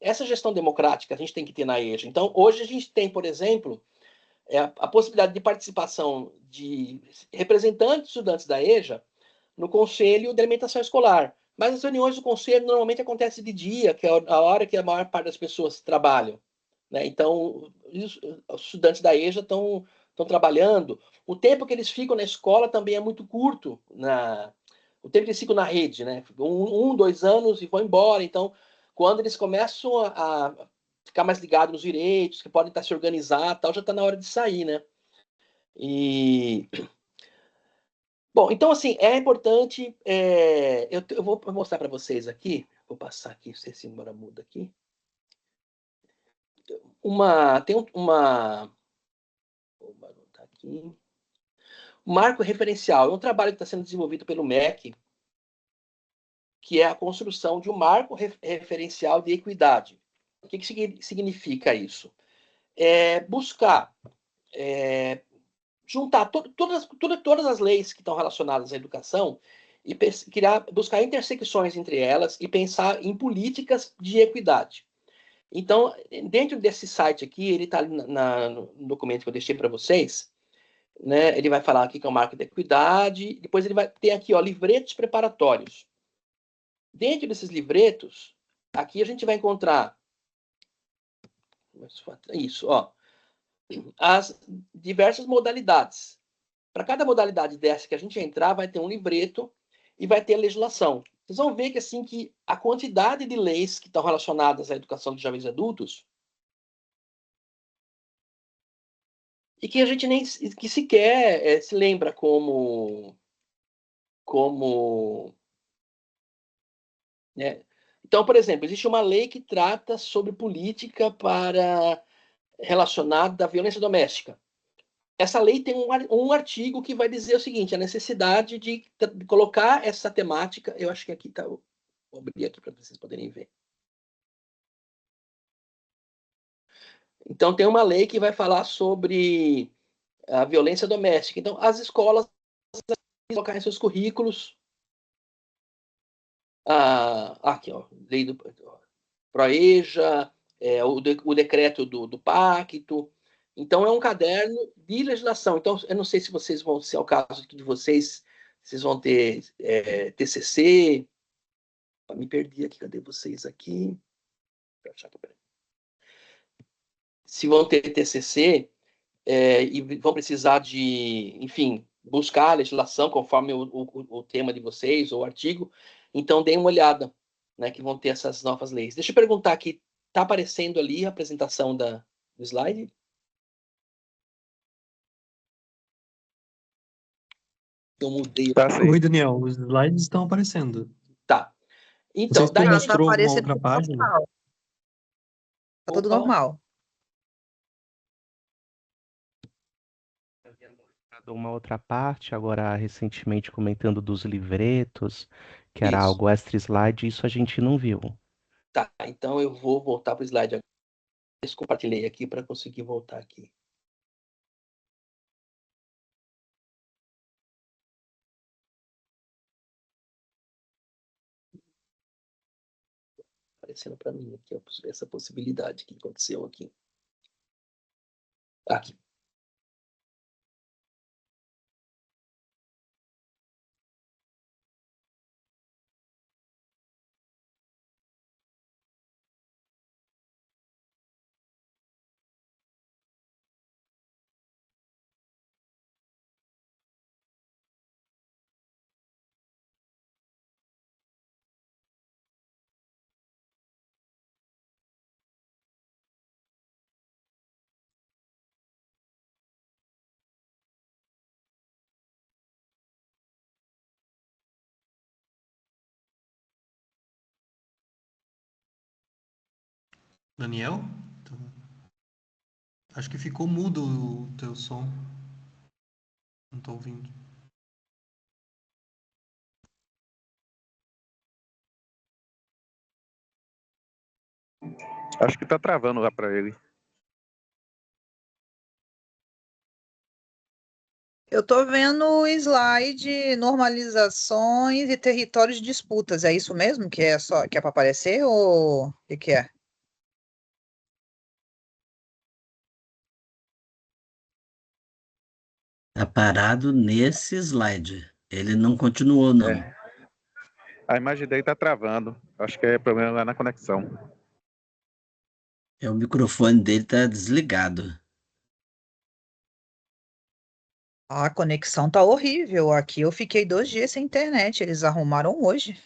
essa gestão democrática, a gente tem que ter na EJA. Então, hoje a gente tem, por exemplo, a possibilidade de participação de representantes estudantes da EJA no Conselho de Alimentação Escolar. Mas as reuniões do Conselho normalmente acontecem de dia, que é a hora que a maior parte das pessoas trabalham. Né? Então, os estudantes da EJA estão trabalhando. O tempo que eles ficam na escola também é muito curto. O tempo que eles ficam na rede, né? 2 anos e vão embora. Então, quando eles começam a ficar mais ligados nos direitos, que podem estar se organizar, tal, já está na hora de sair, né? Bom, então assim, é importante. Eu vou mostrar para vocês aqui. Vou passar aqui, não sei se embora muda aqui. Tem uma. Vou botar aqui. Marco referencial é um trabalho que está sendo desenvolvido pelo MEC, que é a construção de um marco referencial de equidade. O que significa isso? Buscar juntar todas as leis que estão relacionadas à educação e buscar intersecções entre elas e pensar em políticas de equidade. Então, dentro desse site aqui, ele está no documento que eu deixei para vocês, né? Ele vai falar aqui que é o marco de equidade, depois ele vai ter aqui, ó, livretos preparatórios. Dentro desses livretos, aqui a gente vai encontrar isso, ó, as diversas modalidades. Para cada modalidade dessa que a gente entrar, vai ter um livreto e vai ter a legislação. Vocês vão ver que assim que a quantidade de leis que estão relacionadas à educação de jovens e adultos e que a gente nem que sequer se lembra como né? Então, por exemplo, existe uma lei que trata sobre política relacionada à violência doméstica. Essa lei tem um artigo que vai dizer o seguinte, a necessidade de colocar essa temática, eu acho que aqui está, vou abrir aqui para vocês poderem ver. Então, tem uma lei que vai falar sobre a violência doméstica. Então, as escolas colocar em seus currículos, aqui, ó, lei do PROEJA, o decreto do pacto. Então, é um caderno de legislação. Então, eu não sei se vocês vão, se é o caso de vocês, vocês vão ter TCC. Me perdi aqui, cadê vocês aqui? Se vão ter TCC e vão precisar de, enfim, buscar a legislação conforme o tema de vocês, ou o artigo, então deem uma olhada, né, que vão ter essas novas leis. Deixa eu perguntar aqui, está aparecendo ali a apresentação da o slide? Eu mudei. Tá sim. Oi, Daniel, os slides estão aparecendo. Tá. Não sei Então, se tu daí, mostrou alguma aparecendo outra tudo página. normal. Tá tudo Opa. normal. Uma outra parte, agora recentemente comentando dos livretos, que era Isso. algo extra slide, isso a gente não viu. Tá, então eu vou voltar para o slide agora. Eu compartilhei aqui para conseguir voltar aqui. Aparecendo para mim aqui, essa possibilidade que aconteceu aqui. Aqui. Daniel? Acho que ficou mudo o teu som. Não tô ouvindo. Acho que tá travando lá pra ele. Eu tô vendo o slide normalizações e territórios de disputas. É isso mesmo que é só que é para aparecer ou o que é? Tá parado nesse slide. Ele não continuou, não. É. A imagem dele tá travando. Acho que é problema lá na conexão. O microfone dele tá desligado. A conexão tá horrível. Aqui eu fiquei 2 dias sem internet. Eles arrumaram hoje.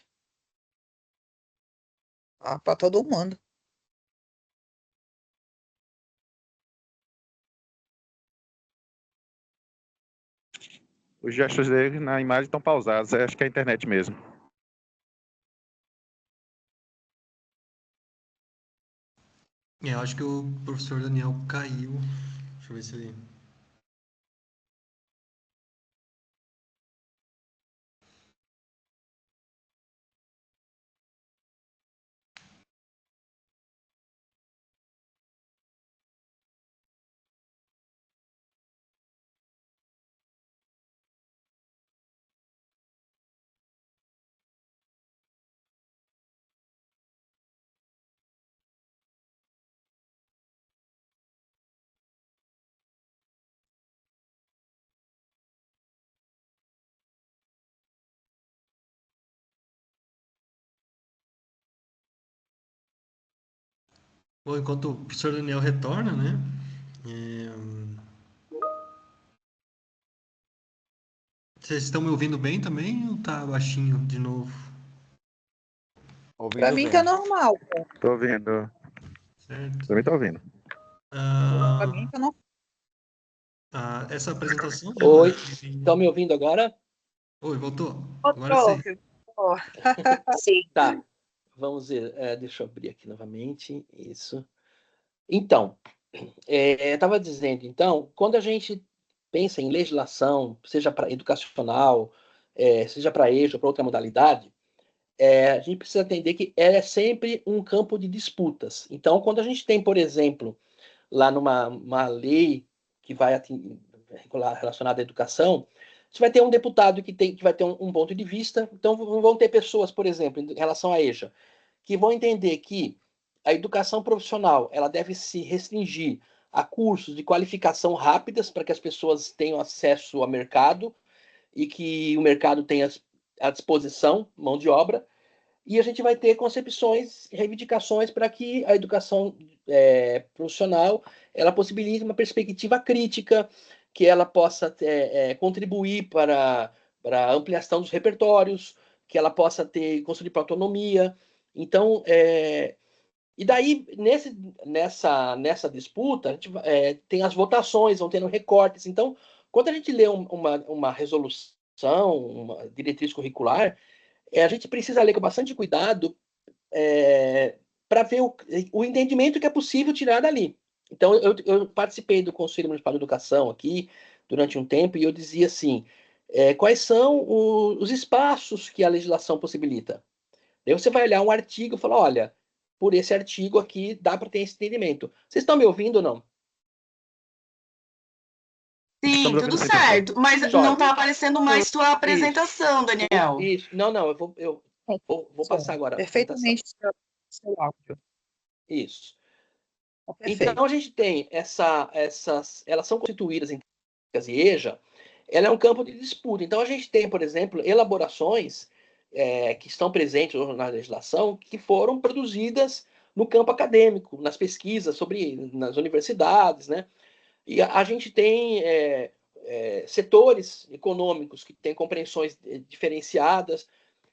Ah, para todo mundo. Os gestos dele na imagem estão pausados. Acho que é a internet mesmo. Eu acho que o professor Daniel caiu. Deixa eu ver se ele. Bom, enquanto o professor Daniel retorna, né? Vocês estão me ouvindo bem também ou tá baixinho de novo? Para mim tá normal. Tô ouvindo. Certo. Também tô ouvindo. Para Ah, mim tá normal. essa apresentação, Oi, Giovanni. estão me ouvindo agora? Oi, voltou? Agora sim. Sim. Tá, vamos ver. Deixa eu abrir aqui novamente. Isso. Então, eu estava dizendo, então, quando a gente pensa em legislação, seja para educacional, seja para eixo ou para outra modalidade, a gente precisa entender que é sempre um campo de disputas. Então, quando a gente tem, por exemplo, lá numa uma lei que vai relacionada à educação, você vai ter um deputado que vai ter um ponto de vista. Então, vão ter pessoas, por exemplo, em relação à EJA, que vão entender que a educação profissional ela deve se restringir a cursos de qualificação rápidas para que as pessoas tenham acesso ao mercado e que o mercado tenha à disposição mão de obra. E a gente vai ter concepções, reivindicações para que a educação profissional ela possibilite uma perspectiva crítica, que ela possa contribuir para a ampliação dos repertórios, que ela possa construir para autonomia. Então, E daí, nessa disputa, a gente, tem as votações, vão tendo recortes. Então, quando a gente lê uma resolução, uma diretriz curricular, a gente precisa ler com bastante cuidado para ver o entendimento que é possível tirar dali. Então, eu participei do Conselho Municipal de Educação aqui durante um tempo e eu dizia assim, quais são os espaços que a legislação possibilita? Daí você vai olhar um artigo e falar, olha, por esse artigo aqui dá para ter esse entendimento. Vocês estão me ouvindo ou não? Sim, Estamos tudo ouvindo sim, professor. certo. Mas Jóia. não está aparecendo mais tua apresentação, Daniel. Isso. Não, eu vou passar agora a apresentação. Perfeitamente seu áudio. Isso. Perfeito. Então a gente tem elas são constituídas em técnicas e EJA, ela é um campo de disputa. Então a gente tem, por exemplo, elaborações que estão presentes na legislação que foram produzidas no campo acadêmico, nas pesquisas nas universidades, né? E a gente tem setores econômicos que têm compreensões diferenciadas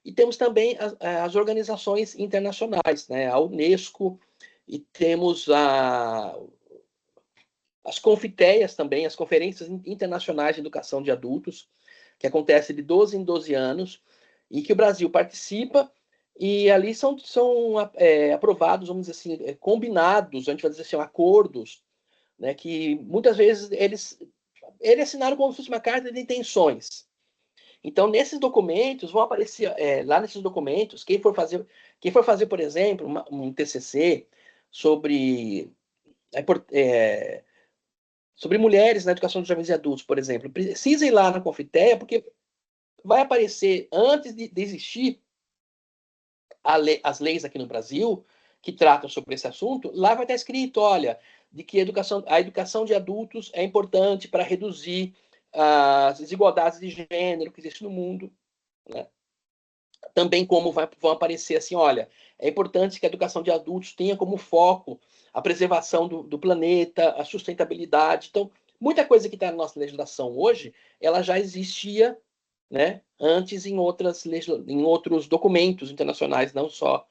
e temos também as organizações internacionais, né? A Unesco, e temos as confiteias também, as conferências internacionais de educação de adultos, que acontecem de 12 em 12 anos, e que o Brasil participa, e ali são aprovados, vamos dizer assim, combinados, a gente vai dizer assim, acordos, né, que muitas vezes eles assinaram como se fosse uma carta de intenções. Então, nesses documentos, vão aparecer, lá nesses documentos, quem for fazer, por exemplo, um TCC sobre mulheres na educação de jovens e adultos, por exemplo, precisa ir lá na Confiteia, porque vai aparecer, antes de existir as leis aqui no Brasil, que tratam sobre esse assunto, lá vai estar escrito, olha, de que a educação de adultos é importante para reduzir as desigualdades de gênero que existem no mundo, né? Também como vão aparecer assim, olha, é importante que a educação de adultos tenha como foco a preservação do planeta, a sustentabilidade. Então, muita coisa que está na nossa legislação hoje, ela já existia, né, antes em outros documentos internacionais, não só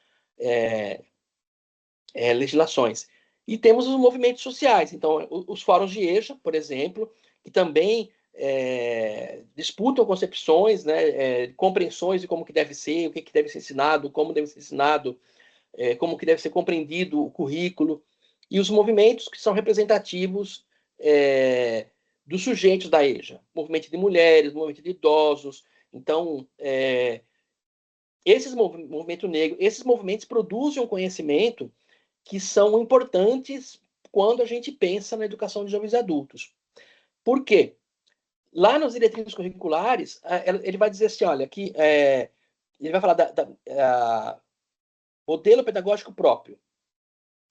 legislações. E temos os movimentos sociais, então os fóruns de EJA, por exemplo, que também disputam concepções, né, compreensões de como que deve ser, o que deve ser ensinado, como deve ser ensinado, como que deve ser compreendido o currículo, e os movimentos que são representativos dos sujeitos da EJA, movimento de mulheres, movimento de idosos. Então, movimento negro, esses movimentos produzem um conhecimento que são importantes quando a gente pensa na educação de jovens e adultos. Por quê? Lá nas diretrizes curriculares, ele vai dizer assim, olha, que ele vai falar modelo pedagógico próprio.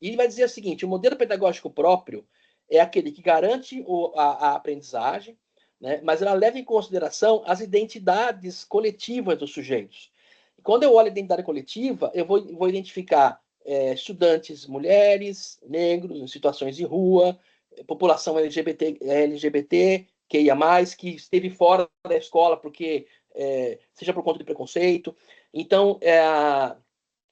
E ele vai dizer o seguinte, o modelo pedagógico próprio é aquele que garante a aprendizagem, né, mas ela leva em consideração as identidades coletivas dos sujeitos. E quando eu olho a identidade coletiva, eu vou identificar estudantes mulheres, negros, em situações de rua, população LGBT, que esteve fora da escola porque seja por conta de preconceito. Então,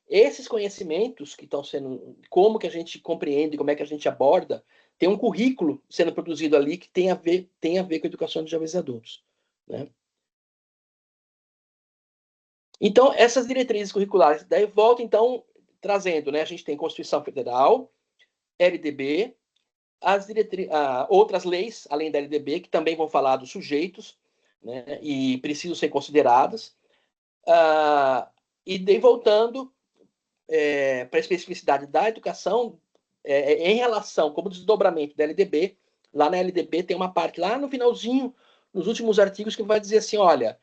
esses conhecimentos que estão sendo, como que a gente compreende, como é que a gente aborda, tem um currículo sendo produzido ali que tem a ver com a educação de jovens e adultos, né? Então, essas diretrizes curriculares, daí volta, então, trazendo, né? A gente tem Constituição Federal, LDB, outras leis, além da LDB, que também vão falar dos sujeitos, né, e precisam ser consideradas. E daí, voltando para a especificidade da educação, em relação, como desdobramento da LDB, lá na LDB tem uma parte, lá no finalzinho, nos últimos artigos, que vai dizer assim, olha,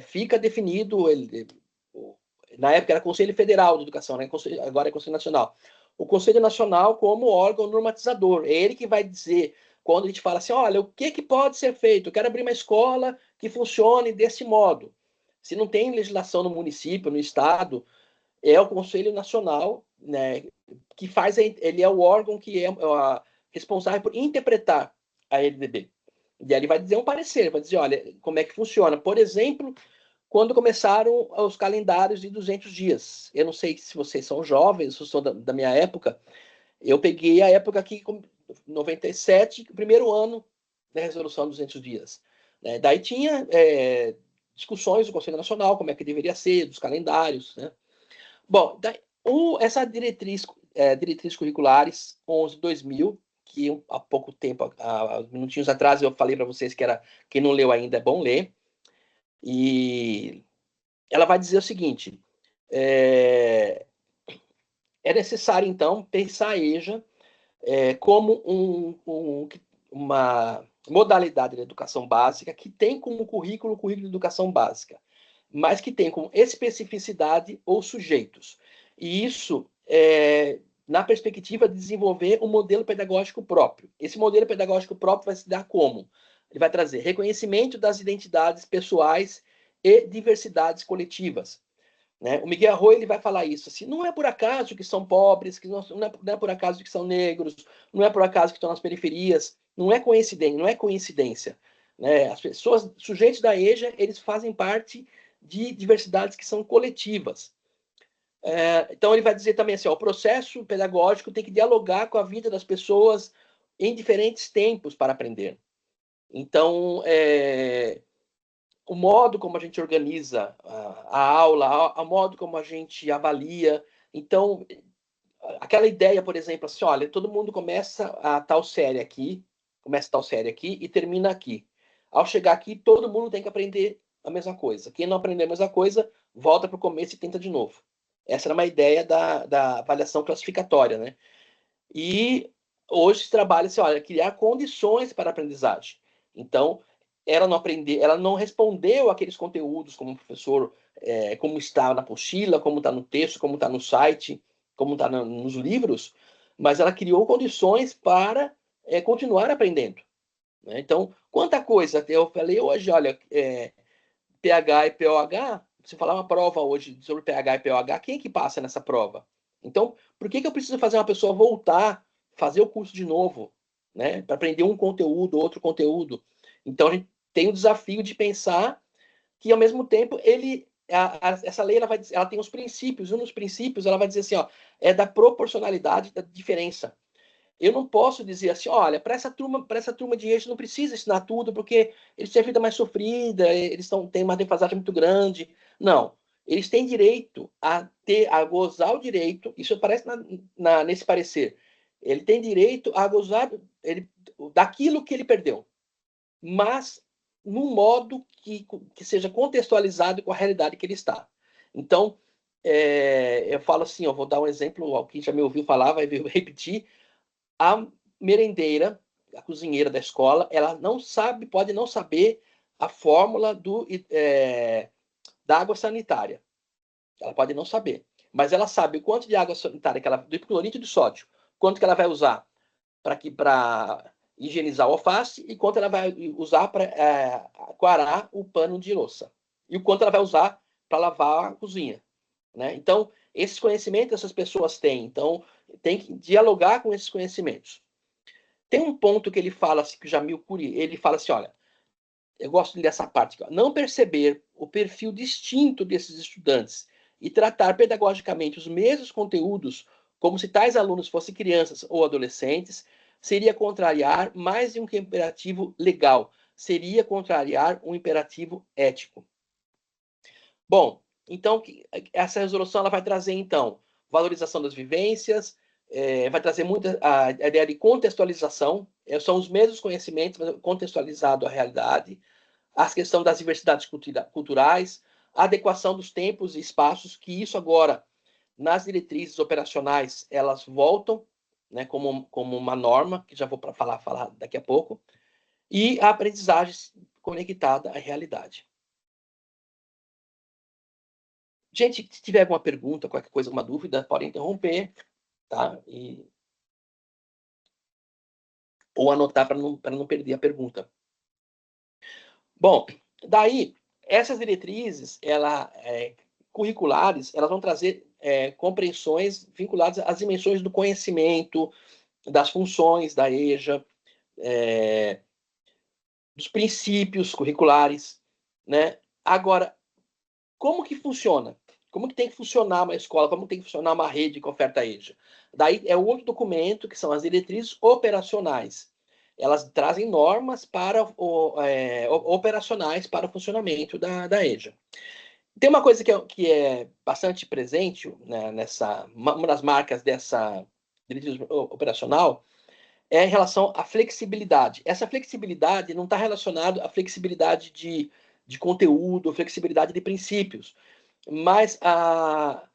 fica definido, na época era Conselho Federal de Educação, né, agora é Conselho Nacional, o Conselho Nacional como órgão normatizador. É ele que vai dizer, quando a gente fala assim, olha, o que pode ser feito? Eu quero abrir uma escola que funcione desse modo. Se não tem legislação no município, no estado, é o Conselho Nacional, né, que faz, ele é o órgão que é responsável por interpretar a LDB. E aí ele vai dizer um parecer, vai dizer, olha, como é que funciona. Por exemplo, quando começaram os calendários de 200 dias. Eu não sei se vocês são jovens, se são da minha época. Eu peguei a época aqui, 97, o primeiro ano da resolução dos 200 dias. Né? Daí tinha discussões do Conselho Nacional, como é que deveria ser, dos calendários. Né? Bom, daí, essa diretriz curriculares 11/2000, que há pouco tempo, há minutinhos atrás, eu falei para vocês que era, quem não leu ainda é bom ler. E ela vai dizer o seguinte: é necessário, então, pensar a EJA como uma modalidade de educação básica que tem como currículo o currículo de educação básica, mas que tem como especificidade os sujeitos. E isso na perspectiva de desenvolver um modelo pedagógico próprio. Esse modelo pedagógico próprio vai se dar como? Ele vai trazer reconhecimento das identidades pessoais e diversidades coletivas. Né? O Miguel Arroyo ele vai falar isso, assim, não é por acaso que são pobres, que não é por acaso que são negros, não é por acaso que estão nas periferias, não é coincidência. Né? As pessoas, sujeitos da EJA, eles fazem parte de diversidades que são coletivas. Então ele vai dizer também assim, o processo pedagógico tem que dialogar com a vida das pessoas em diferentes tempos para aprender. Então, o modo como a gente organiza a aula, o modo como a gente avalia. Então, aquela ideia, por exemplo, assim, olha, todo mundo começa tal série aqui e termina aqui. Ao chegar aqui, todo mundo tem que aprender a mesma coisa. Quem não aprender a mesma coisa, volta para o começo e tenta de novo. Essa era uma ideia da avaliação classificatória, né? E hoje se trabalha assim, olha, criar condições para a aprendizagem. Então, ela não respondeu aqueles conteúdos como o professor, como está na apostila, como está no texto, como está no site, como está nos livros, mas ela criou condições para continuar aprendendo. Né? Então, quanta coisa, eu falei hoje, olha, pH e POH, se falar uma prova hoje sobre pH e POH, quem é que passa nessa prova? Então, por que eu preciso fazer uma pessoa voltar, fazer o curso de novo, né? Para aprender um conteúdo, outro conteúdo. Então, a gente tem o desafio de pensar que, ao mesmo tempo, essa lei ela tem os princípios. Um dos princípios, ela vai dizer assim, é da proporcionalidade da diferença. Eu não posso dizer assim, olha, para essa turma de EJA não precisa ensinar tudo, porque eles têm a vida mais sofrida, eles têm uma defasagem muito grande. Não. Eles têm direito a gozar o direito, isso aparece nesse parecer. Ele tem direito a gozar daquilo que ele perdeu, mas num modo que seja contextualizado com a realidade que ele está. Então, eu falo assim, eu vou dar um exemplo, quem já me ouviu falar vai repetir. A merendeira, a cozinheira da escola, ela pode não saber a fórmula da água sanitária. Ela pode não saber. Mas ela sabe o quanto de água sanitária, do cloreto de sódio, quanto que ela vai usar para higienizar o alface e quanto ela vai usar para aquarar o pano de louça. E o quanto ela vai usar para lavar a cozinha. Né? Então, esses conhecimentos essas pessoas têm. Então, tem que dialogar com esses conhecimentos. Tem um ponto que ele fala, assim, que o Jamil Coury, ele fala assim, olha, eu gosto dessa parte, não perceber o perfil distinto desses estudantes e tratar pedagogicamente os mesmos conteúdos como se tais alunos fossem crianças ou adolescentes, seria contrariar mais de um imperativo legal, seria contrariar um imperativo ético. Bom, então, essa resolução ela vai trazer, então, valorização das vivências, vai trazer muita a ideia de contextualização, são os mesmos conhecimentos, mas contextualizado à realidade, a questão das diversidades culturais, a adequação dos tempos e espaços, que isso agora, nas diretrizes operacionais, elas voltam, né, como uma norma, que já vou falar daqui a pouco, e a aprendizagem conectada à realidade. Gente, se tiver alguma pergunta, qualquer coisa, alguma dúvida, podem interromper, tá? Ou anotar para não perder a pergunta. Bom, daí, essas diretrizes curriculares, elas vão trazer compreensões vinculadas às dimensões do conhecimento, das funções da EJA, dos princípios curriculares, né? Agora, como que funciona? Como que tem que funcionar uma escola? Como tem que funcionar uma rede com oferta EJA? Daí é o outro documento, que são as diretrizes operacionais. Elas trazem normas operacionais para o funcionamento da EJA. Tem uma coisa que é bastante presente, né, uma das marcas dessa diretriz operacional é em relação à flexibilidade. Essa flexibilidade não está relacionada à flexibilidade de conteúdo, flexibilidade de princípios, mas a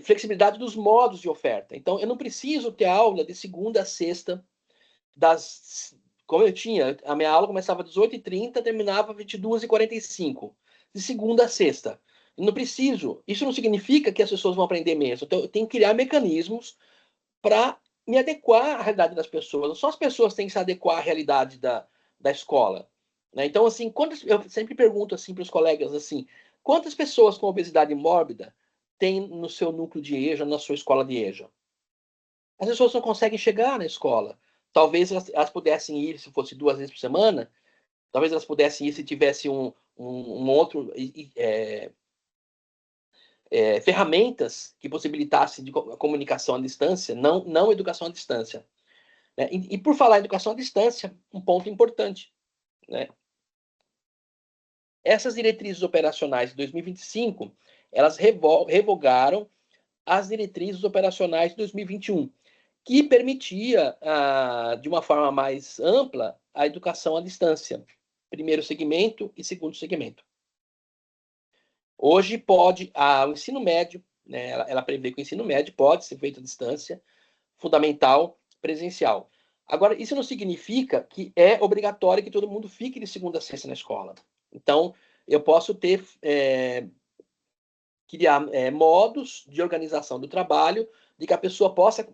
flexibilidade dos modos de oferta. Então, eu não preciso ter aula de segunda a sexta, como eu tinha, a minha aula começava às 18h30, terminava às 22h45, de segunda a sexta. Eu não preciso. Isso não significa que as pessoas vão aprender mesmo. Então, eu tenho que criar mecanismos para me adequar à realidade das pessoas. Não só as pessoas têm que se adequar à realidade da escola. Né? Então, assim, eu sempre pergunto assim, para os colegas, assim, quantas pessoas com obesidade mórbida tem no seu núcleo de EJA, na sua escola de EJA? As pessoas não conseguem chegar na escola. Talvez elas pudessem ir se fosse 2 vezes por semana, talvez elas pudessem ir se tivesse um outro ferramentas que possibilitassem de comunicação à distância, não educação à distância. Né? E por falar em educação à distância, um ponto importante, né? Essas diretrizes operacionais de 2025, elas revogaram as diretrizes operacionais de 2021, que permitia, de uma forma mais ampla, a educação à distância, primeiro segmento e segundo segmento. Hoje pode, o ensino médio, né, ela prevê que o ensino médio pode ser feito à distância, fundamental, presencial. Agora, isso não significa que é obrigatório que todo mundo fique de segunda a sexta na escola. Então, eu posso criar modos de organização do trabalho, de que a pessoa possa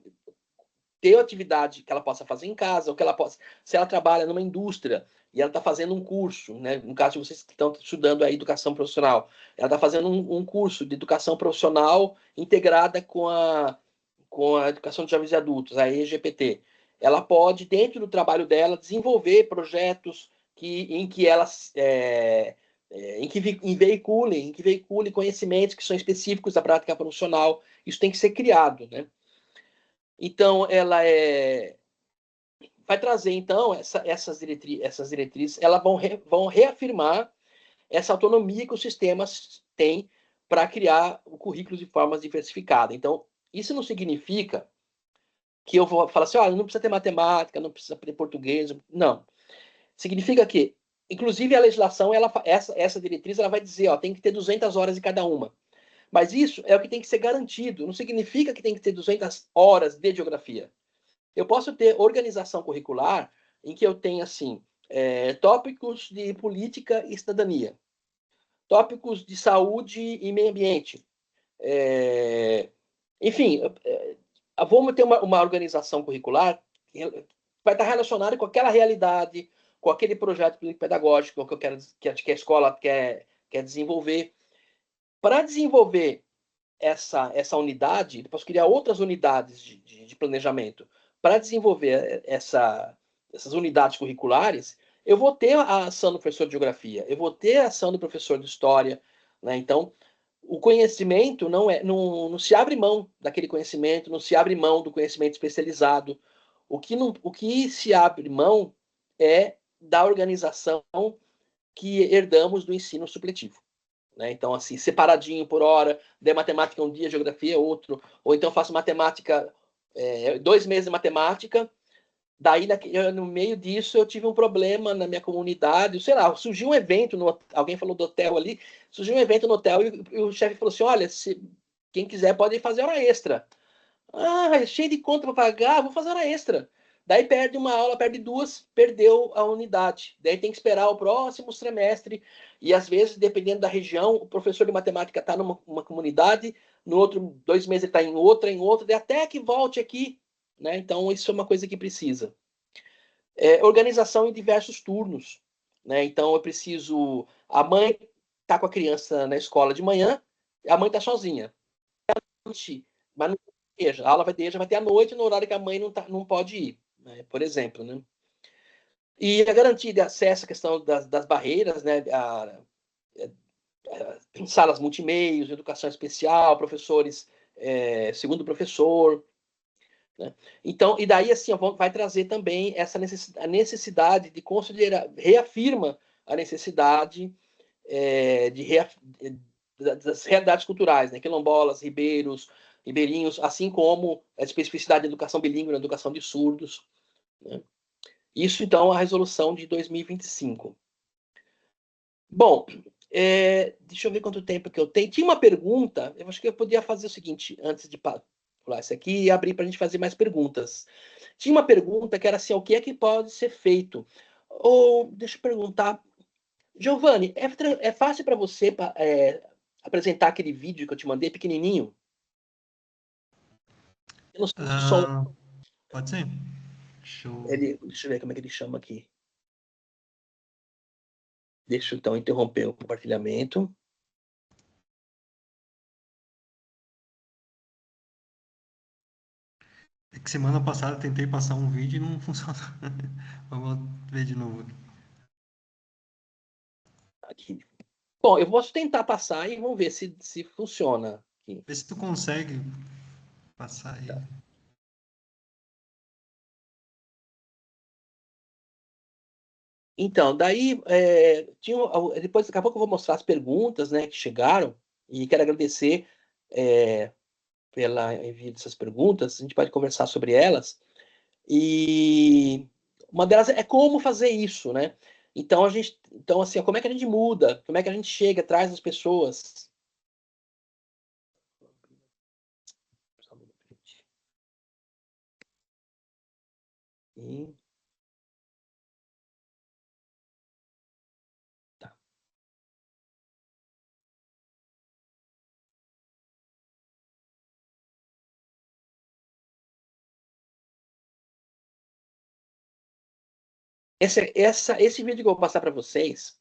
ter atividade que ela possa fazer em casa, ou que ela possa, se ela trabalha numa indústria e ela está fazendo um curso, né? No caso de vocês que estão estudando a educação profissional, ela está fazendo um curso de educação profissional integrada com a educação de jovens e adultos, a EGPT. Ela pode, dentro do trabalho dela, desenvolver projetos em que elas em que veicule conhecimentos que são específicos da prática profissional. Isso tem que ser criado, né? Então, ela vai trazer, então, essas diretrizes, elas vão reafirmar essa autonomia que os sistemas têm para criar o currículo de forma diversificada. Então, isso não significa que eu vou falar assim, não precisa ter matemática, não precisa ter português. Não. Significa que, inclusive, a legislação, essa diretriz, ela vai dizer, tem que ter 200 horas de cada uma. Mas isso é o que tem que ser garantido. Não significa que tem que ter 200 horas de geografia. Eu posso ter organização curricular em que eu tenha, assim, tópicos de política e cidadania, tópicos de saúde e meio ambiente. Enfim, vamos ter uma organização curricular que vai estar relacionada com aquela realidade, com aquele projeto pedagógico que a escola quer desenvolver. Para desenvolver essa unidade, eu posso criar outras unidades de planejamento. Para desenvolver essas unidades curriculares, eu vou ter a ação do professor de geografia, eu vou ter a ação do professor de história, né? Então, o conhecimento não se abre mão daquele conhecimento, não se abre mão do conhecimento especializado. O que se abre mão é da organização que herdamos do ensino supletivo. Né? Então, assim, separadinho por hora, de matemática um dia, geografia outro, ou então faço matemática, 2 meses de matemática, daí no meio disso eu tive um problema na minha comunidade, sei lá, surgiu um evento, alguém falou do hotel ali, surgiu um evento no hotel e o chefe falou assim, olha, quem quiser pode fazer hora extra. É cheio de conta para pagar, vou fazer hora extra. Daí perde uma aula, perde 2, perdeu a unidade. Daí tem que esperar o próximo trimestre. E às vezes, dependendo da região, o professor de matemática está numa comunidade, no outro 2 meses ele está em outra, daí até que volte aqui. Né? Então, isso é uma coisa que precisa. Organização em diversos turnos. Né? Então, eu preciso... A mãe está com a criança na escola de manhã, a mãe está sozinha. Mas não a aula vai ter à noite, no horário que a mãe não pode ir, né? Por exemplo. Né? E a garantia de acesso à questão das barreiras, né? salas multimeios, educação especial, professores, segundo professor, né? Então, e daí assim, vai trazer também essa necessidade de considerar, reafirma a necessidade das realidades culturais, né? Quilombolas, ribeirinhos, assim como a especificidade da educação bilíngue na educação de surdos, né? Isso, então, a resolução de 2025. Bom, deixa eu ver quanto tempo que eu tenho. Tinha uma pergunta, eu acho que eu podia fazer o seguinte, antes de pular isso aqui e abrir para a gente fazer mais perguntas. Tinha uma pergunta que era assim, o que é que pode ser feito? Ou, deixa eu perguntar, Giovanni, é fácil para você apresentar aquele vídeo que eu te mandei, pequenininho? Eu não sei se o som... Pode ser? Deixa Deixa eu ver como é que ele chama aqui. Deixa eu, então, interromper o compartilhamento. É que semana passada eu tentei passar um vídeo e não funcionou. Vamos ver de novo. Aqui. Bom, eu posso tentar passar e vamos ver se funciona. Aqui. Vê se tu consegue passar aí. Tá. Então, daí, depois, daqui a pouco eu vou mostrar as perguntas, né, que chegaram, e quero agradecer pela envio dessas perguntas, a gente pode conversar sobre elas, e uma delas é como fazer isso, né? Então, assim, como é que a gente muda? Como é que a gente chega atrás das pessoas? E... Esse vídeo que eu vou passar para vocês,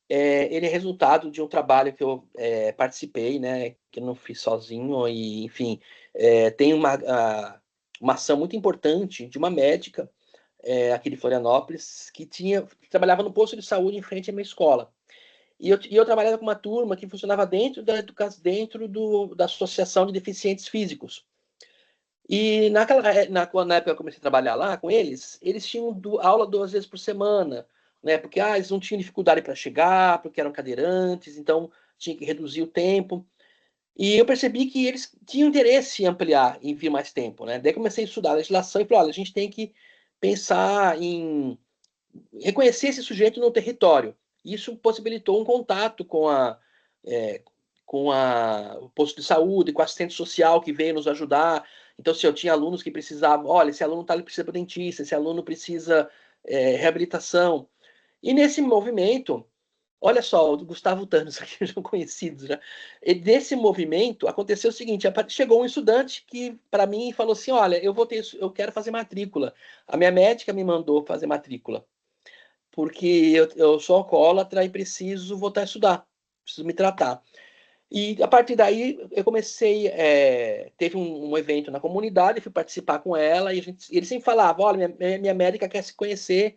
ele é resultado de um trabalho que eu participei, né, que eu não fiz sozinho, e, enfim, tem uma ação muito importante de uma médica aqui de Florianópolis, que trabalhava no posto de saúde em frente à minha escola. E eu trabalhava com uma turma que funcionava dentro da Associação de Deficientes Físicos. E na época que eu comecei a trabalhar lá com eles tinham aula 2 vezes por semana, né? Porque eles não tinham dificuldade para chegar, porque eram cadeirantes, então tinha que reduzir o tempo. E eu percebi que eles tinham interesse em ampliar, em vir mais tempo, né? Daí comecei a estudar a legislação e falei, olha, a gente tem que pensar em reconhecer esse sujeito no território. Isso possibilitou um contato com o posto de saúde, com o assistente social que veio nos ajudar. Então, se eu tinha alunos que precisavam, olha, esse aluno precisa para dentista, esse aluno precisa reabilitação. E nesse movimento, olha só, o Gustavo Thanos, aqui já conhecido já. E desse movimento aconteceu o seguinte: chegou um estudante que para mim falou assim, olha, eu quero fazer matrícula. A minha médica me mandou fazer matrícula, porque eu sou alcoólatra e preciso voltar a estudar, preciso me tratar. E a partir daí eu comecei, teve um evento na comunidade, fui participar com ela, e ele sempre falava, olha, minha médica quer se conhecer,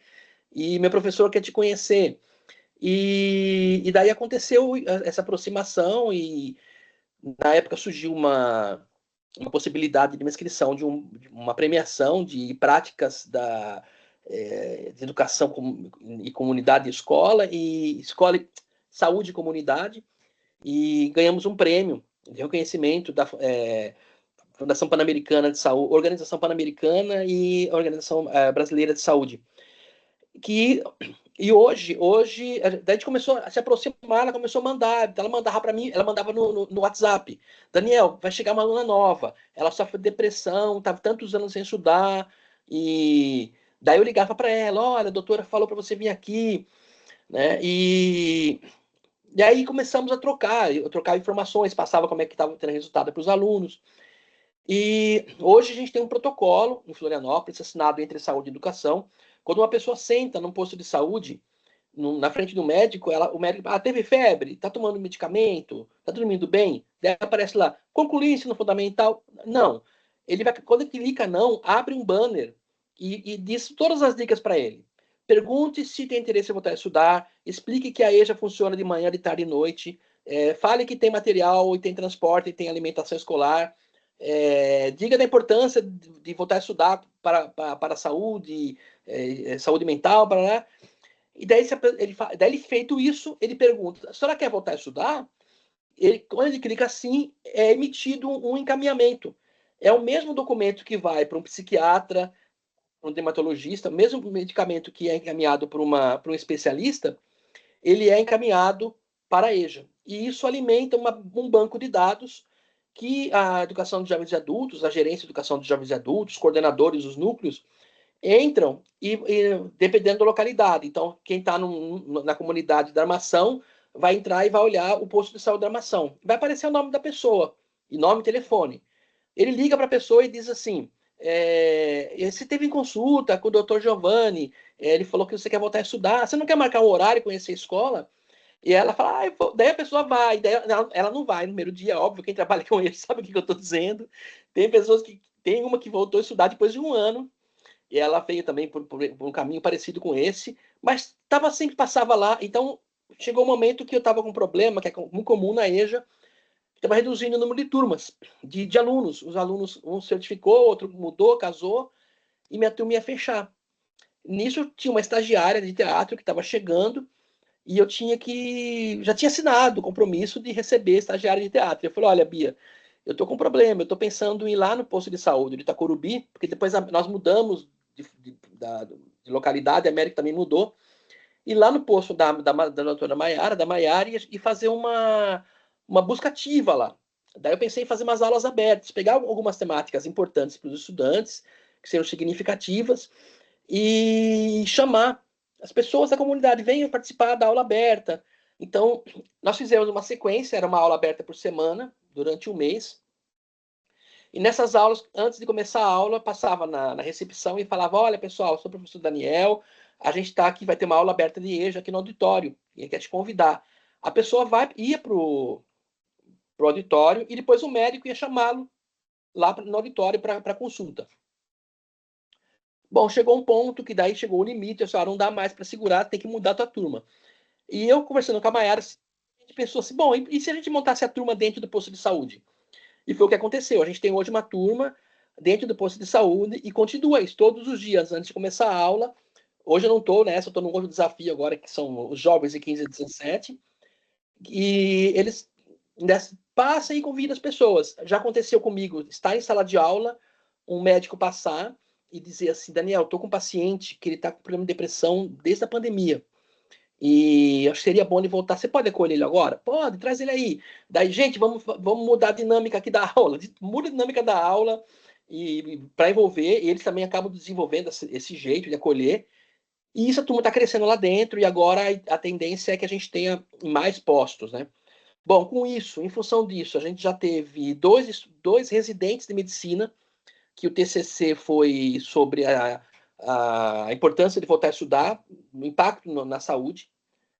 e meu professor quer te conhecer. E daí aconteceu essa aproximação, e na época surgiu uma possibilidade de uma inscrição de uma premiação de práticas de educação e comunidade escola, e saúde e comunidade, e ganhamos um prêmio de reconhecimento da Fundação Pan-Americana de Saúde, Organização Pan-Americana e Organização Brasileira de Saúde. E hoje, daí a gente começou a se aproximar, ela começou a mandar, ela mandava para mim, ela mandava no WhatsApp, Daniel, vai chegar uma aluna nova, ela sofre depressão, estava tantos anos sem estudar, e daí eu ligava para ela, olha, a doutora falou para você vir aqui, né, e aí começamos a trocar informações, passava como é que estava tendo resultado para os alunos. E hoje a gente tem um protocolo em Florianópolis, assinado entre Saúde e Educação. Quando uma pessoa senta num posto de saúde, na frente do médico, o médico teve febre, está tomando medicamento, está dormindo bem, daí aparece lá, concluir ensino fundamental. Não. Quando ele clica não, abre um banner e diz todas as dicas para ele. Pergunte se tem interesse em voltar a estudar, explique que a EJA funciona de manhã, de tarde e noite, Fale que tem material e tem transporte e tem alimentação escolar. Diga da importância de voltar a estudar para a saúde, saúde mental, para. E daí ele feito isso, ele pergunta: a senhora quer voltar a estudar? Quando ele clica assim, é emitido um encaminhamento. É o mesmo documento que vai para um psiquiatra, para um dermatologista, o mesmo medicamento que é encaminhado para um especialista, ele é encaminhado para a EJA. E isso alimenta um banco de dados que a educação de jovens e adultos, a gerência de educação de jovens e adultos, coordenadores dos núcleos, entram e dependendo da localidade. Então, quem está na comunidade da Armação vai entrar e vai olhar o posto de saúde da Armação. Vai aparecer o nome da pessoa, e nome e telefone. Ele liga para a pessoa e diz assim: você teve em consulta com o doutor Giovanni, ele falou que você quer voltar a estudar, você não quer marcar um horário e conhecer a escola? E ela fala, daí a pessoa vai, daí ela não vai no primeiro dia, óbvio, quem trabalha com ele sabe o que eu estou dizendo. Tem uma que voltou a estudar depois de um ano, e ela veio também por um caminho parecido com esse, mas sempre passava lá. Então chegou um momento que eu estava com um problema, que é muito comum na EJA, estava reduzindo o número de turmas, de alunos. Os alunos, um certificou, outro mudou, casou, e minha turma ia fechar. Nisso tinha uma estagiária de teatro que estava chegando, e eu já tinha assinado o compromisso de receber estagiária de teatro. Eu falei, olha, Bia, eu estou com um problema, eu estou pensando em ir lá no posto de saúde de Itacorubi, porque depois nós mudamos de localidade, a América também mudou, e lá no posto da doutora Maiara, e fazer uma busca ativa lá. Daí eu pensei em fazer umas aulas abertas, pegar algumas temáticas importantes para os estudantes, que sejam significativas, e chamar as pessoas da comunidade, venham participar da aula aberta. Então, nós fizemos uma sequência, era uma aula aberta por semana, durante um mês, e nessas aulas, antes de começar a aula, passava na recepção e falava, olha, pessoal, eu sou o professor Daniel, a gente está aqui, vai ter uma aula aberta de EJA aqui no auditório, e quer te convidar. A pessoa ia para o auditório e depois o médico ia chamá-lo lá no auditório para consulta. Bom, chegou um ponto que daí chegou o limite, eu disse, não dá mais para segurar, tem que mudar a tua turma. E eu, conversando com a Maiara, a gente pensou assim, bom, e se a gente montasse a turma dentro do posto de saúde? E foi o que aconteceu. A gente tem hoje uma turma dentro do posto de saúde e continua isso todos os dias, antes de começar a aula. Hoje eu não estou nessa, eu estou num outro desafio agora, que são os jovens de 15 a 17. E eles passam e convidam as pessoas. Já aconteceu comigo, estar em sala de aula, um médico passar e dizer assim, Daniel, estou com um paciente que ele está com problema de depressão desde a pandemia. E acho que seria bom ele voltar. Você pode acolher ele agora? Pode, traz ele aí. Daí, gente, vamos mudar a dinâmica aqui da aula. Muda a dinâmica da aula e para envolver. E eles também acabam desenvolvendo esse jeito de acolher. E isso a turma está crescendo lá dentro. E agora a tendência é que a gente tenha mais postos, né? Bom, com isso, em função disso, a gente já teve dois residentes de medicina, que o TCC foi sobre a importância de voltar a estudar, o impacto na saúde.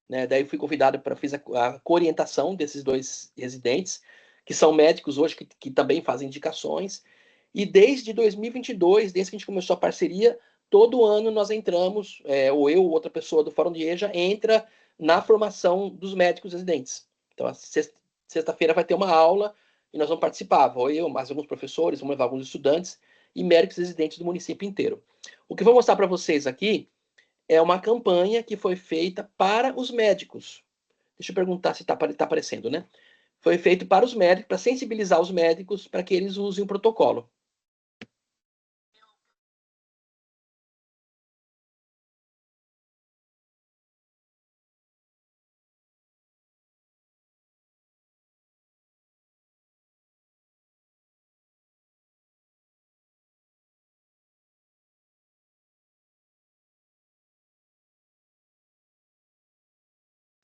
Né? Daí fui convidado para fazer a orientação desses dois residentes, que são médicos hoje, que também fazem indicações. E desde 2022, desde que a gente começou a parceria, todo ano nós entramos, ou eu ou outra pessoa do Fórum de EJA, entra na formação dos médicos residentes. Então, sexta-feira vai ter uma aula e nós vamos participar. Vou eu, mais alguns professores, vamos levar alguns estudantes e médicos residentes do município inteiro. O que eu vou mostrar para vocês aqui é uma campanha que foi feita para os médicos. Deixa eu perguntar se está aparecendo, né? Foi feito para os médicos, para sensibilizar os médicos para que eles usem o protocolo.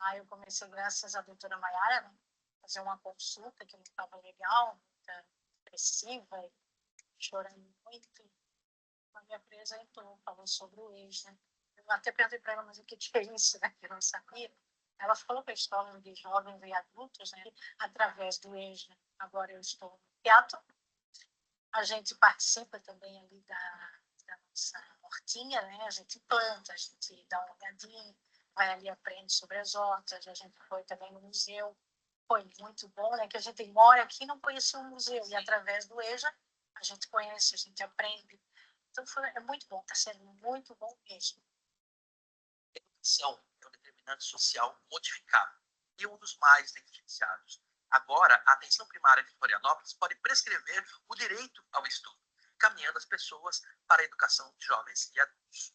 Aí eu comecei, graças à doutora Maiara, né, fazer uma consulta que não estava legal, muito depressiva, chorando muito. A me apresentou, falou sobre o ex, né? Eu até perguntei para ela, mas o que é isso, né? Que eu não sabia. Ela falou que a escola de jovens e adultos, né? Através do ex, né? Agora eu estou no teatro. A gente participa também ali da nossa hortinha, né? A gente planta, a gente dá uma olhadinha, vai ali, aprende sobre as hortas. A gente foi também no museu, foi muito bom, né? Que a gente mora aqui e não conhecia o museu, e através do EJA a gente conhece, a gente aprende. Então é muito bom, está sendo muito bom mesmo. Educação é um determinante social modificável e um dos mais negligenciados. Agora, a atenção primária de Florianópolis pode prescrever o direito ao estudo, caminhando as pessoas para a educação de jovens e adultos.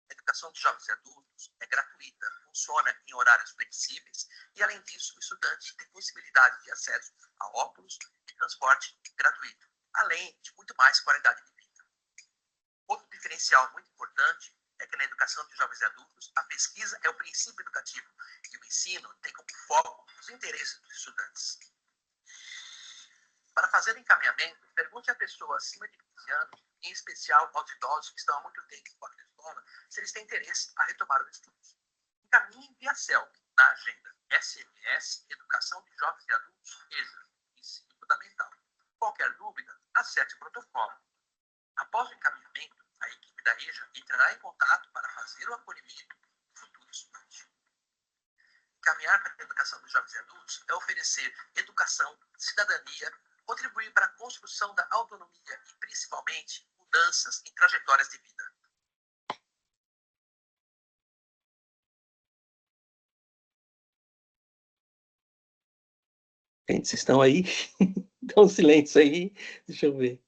A educação de jovens e adultos é gratuita, funciona em horários flexíveis e, além disso, o estudante tem possibilidade de acesso a óculos e transporte gratuito, além de muito mais qualidade de vida. Outro diferencial muito importante é que na educação de jovens e adultos, a pesquisa é o princípio educativo e o ensino tem como foco os interesses dos estudantes. Para fazer o encaminhamento, pergunte à pessoa acima de 15 anos, em especial aos idosos que estão há muito tempo fora da escola, se eles têm interesse a retomar os estudos. Encaminhe via CELC, na agenda SMS Educação de Jovens e Adultos, EJA, Ensino Fundamental. Qualquer dúvida, acesse o protocolo. Após o encaminhamento, a equipe da EJA entrará em contato para fazer o acolhimento do futuro estudante. Encaminhar para a educação dos jovens e adultos é oferecer educação, cidadania, contribuir para a construção da autonomia e, principalmente, mudanças em trajetórias de vida. Gente, vocês estão aí? Dá um silêncio aí. Deixa eu ver.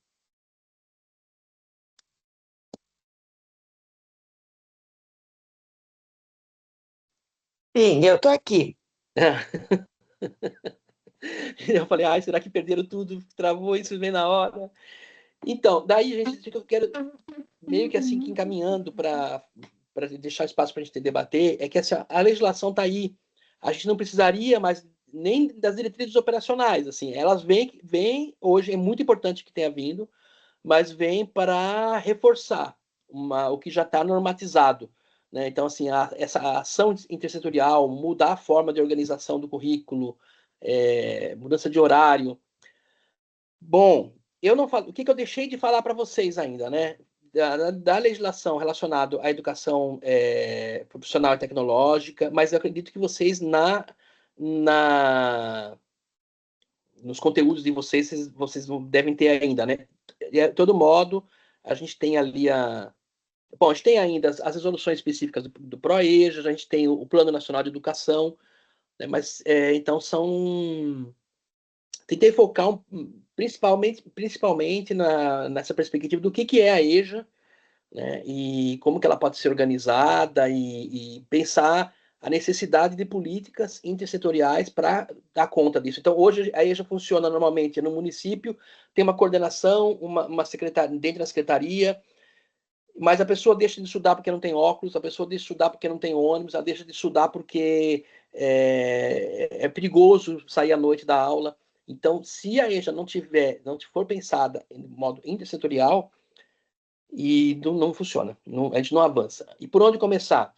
Sim, eu tô aqui. Eu falei, ai, será que perderam tudo? Travou isso bem na hora. Então, daí, gente, eu quero meio que assim, que encaminhando para deixar espaço para a gente debater, é que assim, a legislação está aí. A gente não precisaria mais nem das diretrizes operacionais. Assim, elas vêm hoje, é muito importante que tenha vindo, mas vem para reforçar o que já está normatizado. Né? Então, assim, essa ação intersetorial, mudar a forma de organização do currículo, mudança de horário. Bom, eu não falo. O que eu deixei de falar para vocês ainda, né? Da legislação relacionada à educação profissional e tecnológica, mas eu acredito que vocês nos conteúdos de vocês devem ter ainda, né? De todo modo, a gente tem ali Bom, a gente tem ainda as resoluções específicas do PROEJA, a gente tem o Plano Nacional de Educação, né? Mas, então, tentei focar principalmente nessa perspectiva do que é a EJA, né? E como que ela pode ser organizada e pensar a necessidade de políticas intersetoriais para dar conta disso. Então, hoje, a EJA funciona normalmente no município, tem uma coordenação, uma secretaria, dentro da secretaria, mas a pessoa deixa de estudar porque não tem óculos, a pessoa deixa de estudar porque não tem ônibus, ela deixa de estudar porque é perigoso sair à noite da aula. Então, se a EJA não for pensada em modo intersetorial, e não funciona, a gente não avança. E por onde começar?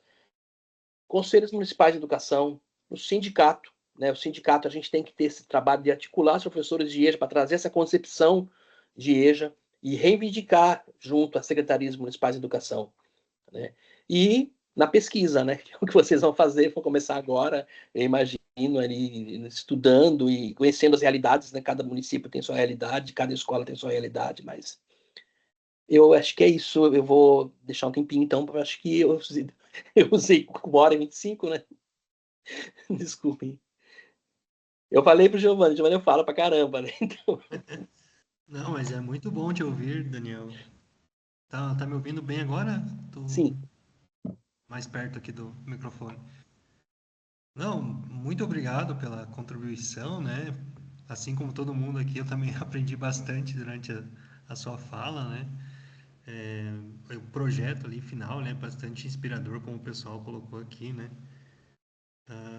Conselhos municipais de educação, o sindicato, né? O sindicato, a gente tem que ter esse trabalho de articular os professores de EJA para trazer essa concepção de EJA e reivindicar junto às secretarias municipais de educação, né? E na pesquisa, né? O que vocês vão fazer, vão começar agora, eu imagino, ali, estudando e conhecendo as realidades, né? Cada município tem sua realidade, cada escola tem sua realidade, mas eu acho que é isso. Eu vou deixar um tempinho, então, porque eu acho que eu usei 1h25, né? Desculpem. Eu falei pro Giovanni eu falo pra caramba, né? Então... Não, mas é muito bom te ouvir, Daniel. Tá me ouvindo bem agora? Tô Sim. mais perto aqui do microfone. Não, muito obrigado pela contribuição, né? Assim como todo mundo aqui, eu também aprendi bastante durante a sua fala, né? O projeto ali final, né? Bastante inspirador, como o pessoal colocou aqui, né?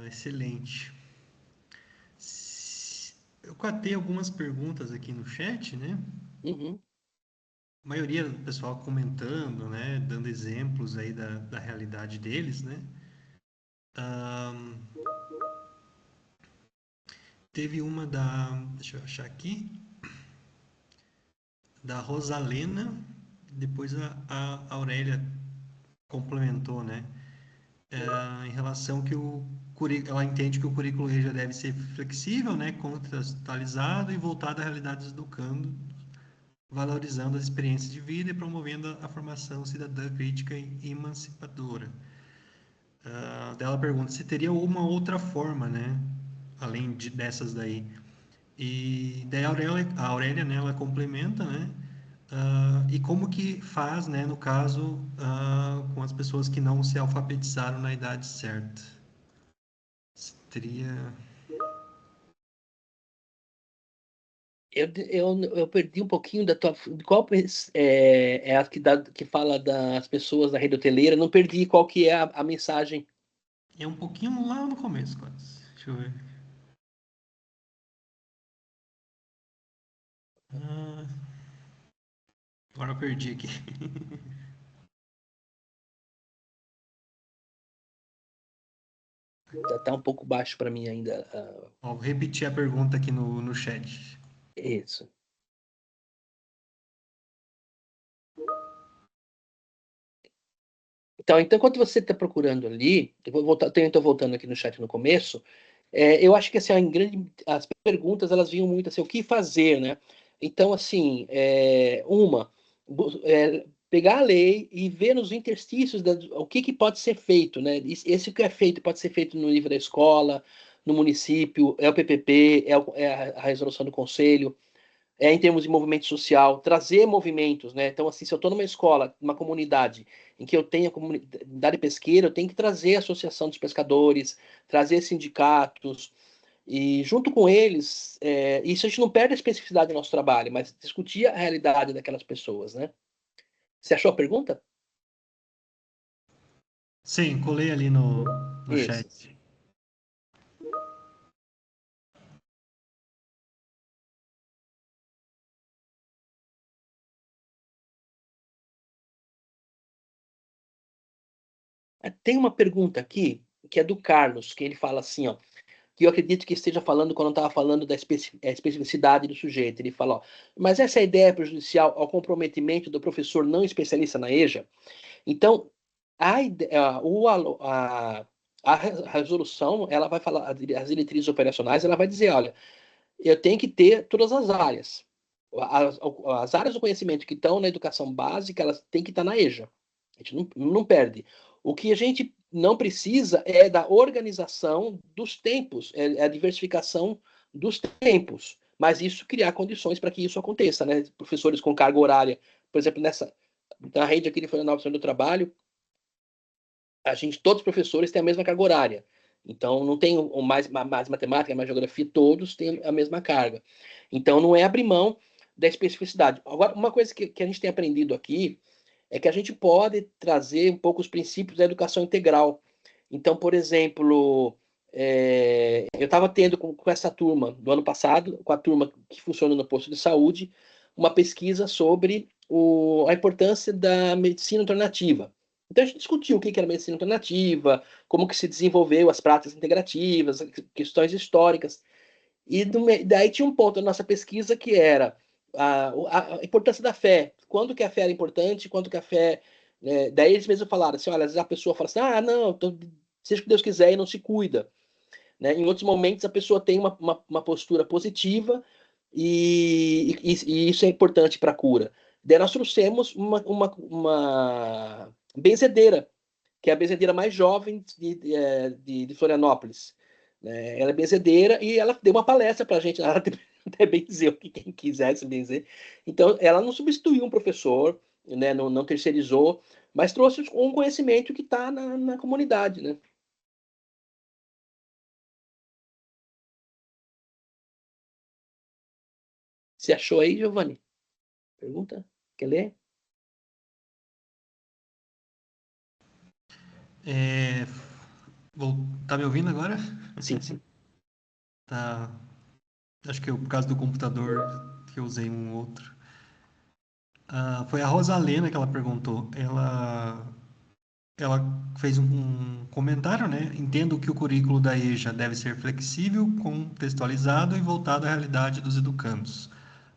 Excelente. Eu catei algumas perguntas aqui no chat, né? Uhum. A maioria do pessoal comentando, né? Dando exemplos aí da realidade deles, né? Teve uma deixa eu achar aqui, da Rosalena, depois a Aurélia complementou, né? Em relação que ela entende que o currículo EJA deve ser flexível, né, contextualizado e voltado à realidade dos educandos, valorizando as experiências de vida e promovendo a formação cidadã crítica e emancipadora. Dela pergunta se teria uma outra forma, né, além dessas daí. E daí a Aurélia, né, ela complementa, né, e como que faz, né, no caso, com as pessoas que não se alfabetizaram na idade certa. Teria... Eu perdi um pouquinho da tua. Qual é a que fala das pessoas da rede hoteleira? Não perdi qual que é a mensagem. É um pouquinho lá no começo, quase. Deixa eu ver. Agora eu perdi aqui. Tá um pouco baixo para mim ainda. Vou repetir a pergunta aqui no chat. Isso. Então, enquanto você está procurando ali, eu vou voltar, estou voltando aqui no chat no começo. Eu acho que assim, as perguntas elas vinham muito assim, o que fazer, né? Então, assim, pegar a lei e ver nos interstícios o que pode ser feito, né? Esse que é feito pode ser feito no nível da escola, no município, é o PPP, é a resolução do conselho, em termos de movimento social, trazer movimentos, né? Então, assim, se eu estou numa escola, numa comunidade em que eu tenho a comunidade pesqueira, eu tenho que trazer a associação dos pescadores, trazer sindicatos, e junto com eles, isso a gente não perde a especificidade do nosso trabalho, mas discutir a realidade daquelas pessoas, né? Você achou a pergunta? Sim, colei ali no Isso. chat. Tem uma pergunta aqui, que é do Carlos, que ele fala assim, ó, que eu acredito que esteja falando quando estava falando da especificidade do sujeito. Ele fala, ó, mas essa ideia é prejudicial ao comprometimento do professor não especialista na EJA? Então, a resolução, ela vai falar, as diretrizes operacionais, ela vai dizer, olha, eu tenho que ter todas as áreas. As áreas do conhecimento que estão na educação básica, elas têm que estar na EJA. A gente não perde. O que a gente não precisa é da organização dos tempos, é a diversificação dos tempos. Mas isso criar condições para que isso aconteça, né? Professores com carga horária, por exemplo, na rede aqui de Florianópolis do trabalho, todos os professores têm a mesma carga horária. Então, não tem mais matemática, mais geografia, todos têm a mesma carga. Então, não é abrir mão da especificidade. Agora, uma coisa que a gente tem aprendido aqui é que a gente pode trazer um pouco os princípios da educação integral. Então, por exemplo, eu estava tendo com essa turma do ano passado, com a turma que funciona no posto de saúde, uma pesquisa sobre a importância da medicina alternativa. Então a gente discutiu o que era medicina alternativa, como que se desenvolveu as práticas integrativas, questões históricas. E daí tinha um ponto da nossa pesquisa que era a importância da fé. Quando que a fé era importante, quando que a fé... daí eles mesmos falaram assim, olha, às vezes a pessoa fala assim, não, seja o que Deus quiser e não se cuida. Né? Em outros momentos a pessoa tem uma postura positiva e isso é importante para a cura. Daí nós trouxemos uma benzedeira, que é a benzedeira mais jovem de Florianópolis. Né? Ela é benzedeira e ela deu uma palestra para a gente, ela até benzer quem quisesse benzer. Então, ela não substituiu um professor, né? não terceirizou, mas trouxe um conhecimento que está na comunidade. Né? Você achou aí, Giovanni? Pergunta? Quer ler? Tá me ouvindo agora? Sim, sim. Tá. Acho que por causa do computador que eu usei um outro. Foi a Rosalena que ela perguntou. Ela fez um comentário, né? Entendo que o currículo da EJA deve ser flexível, contextualizado e voltado à realidade dos educandos,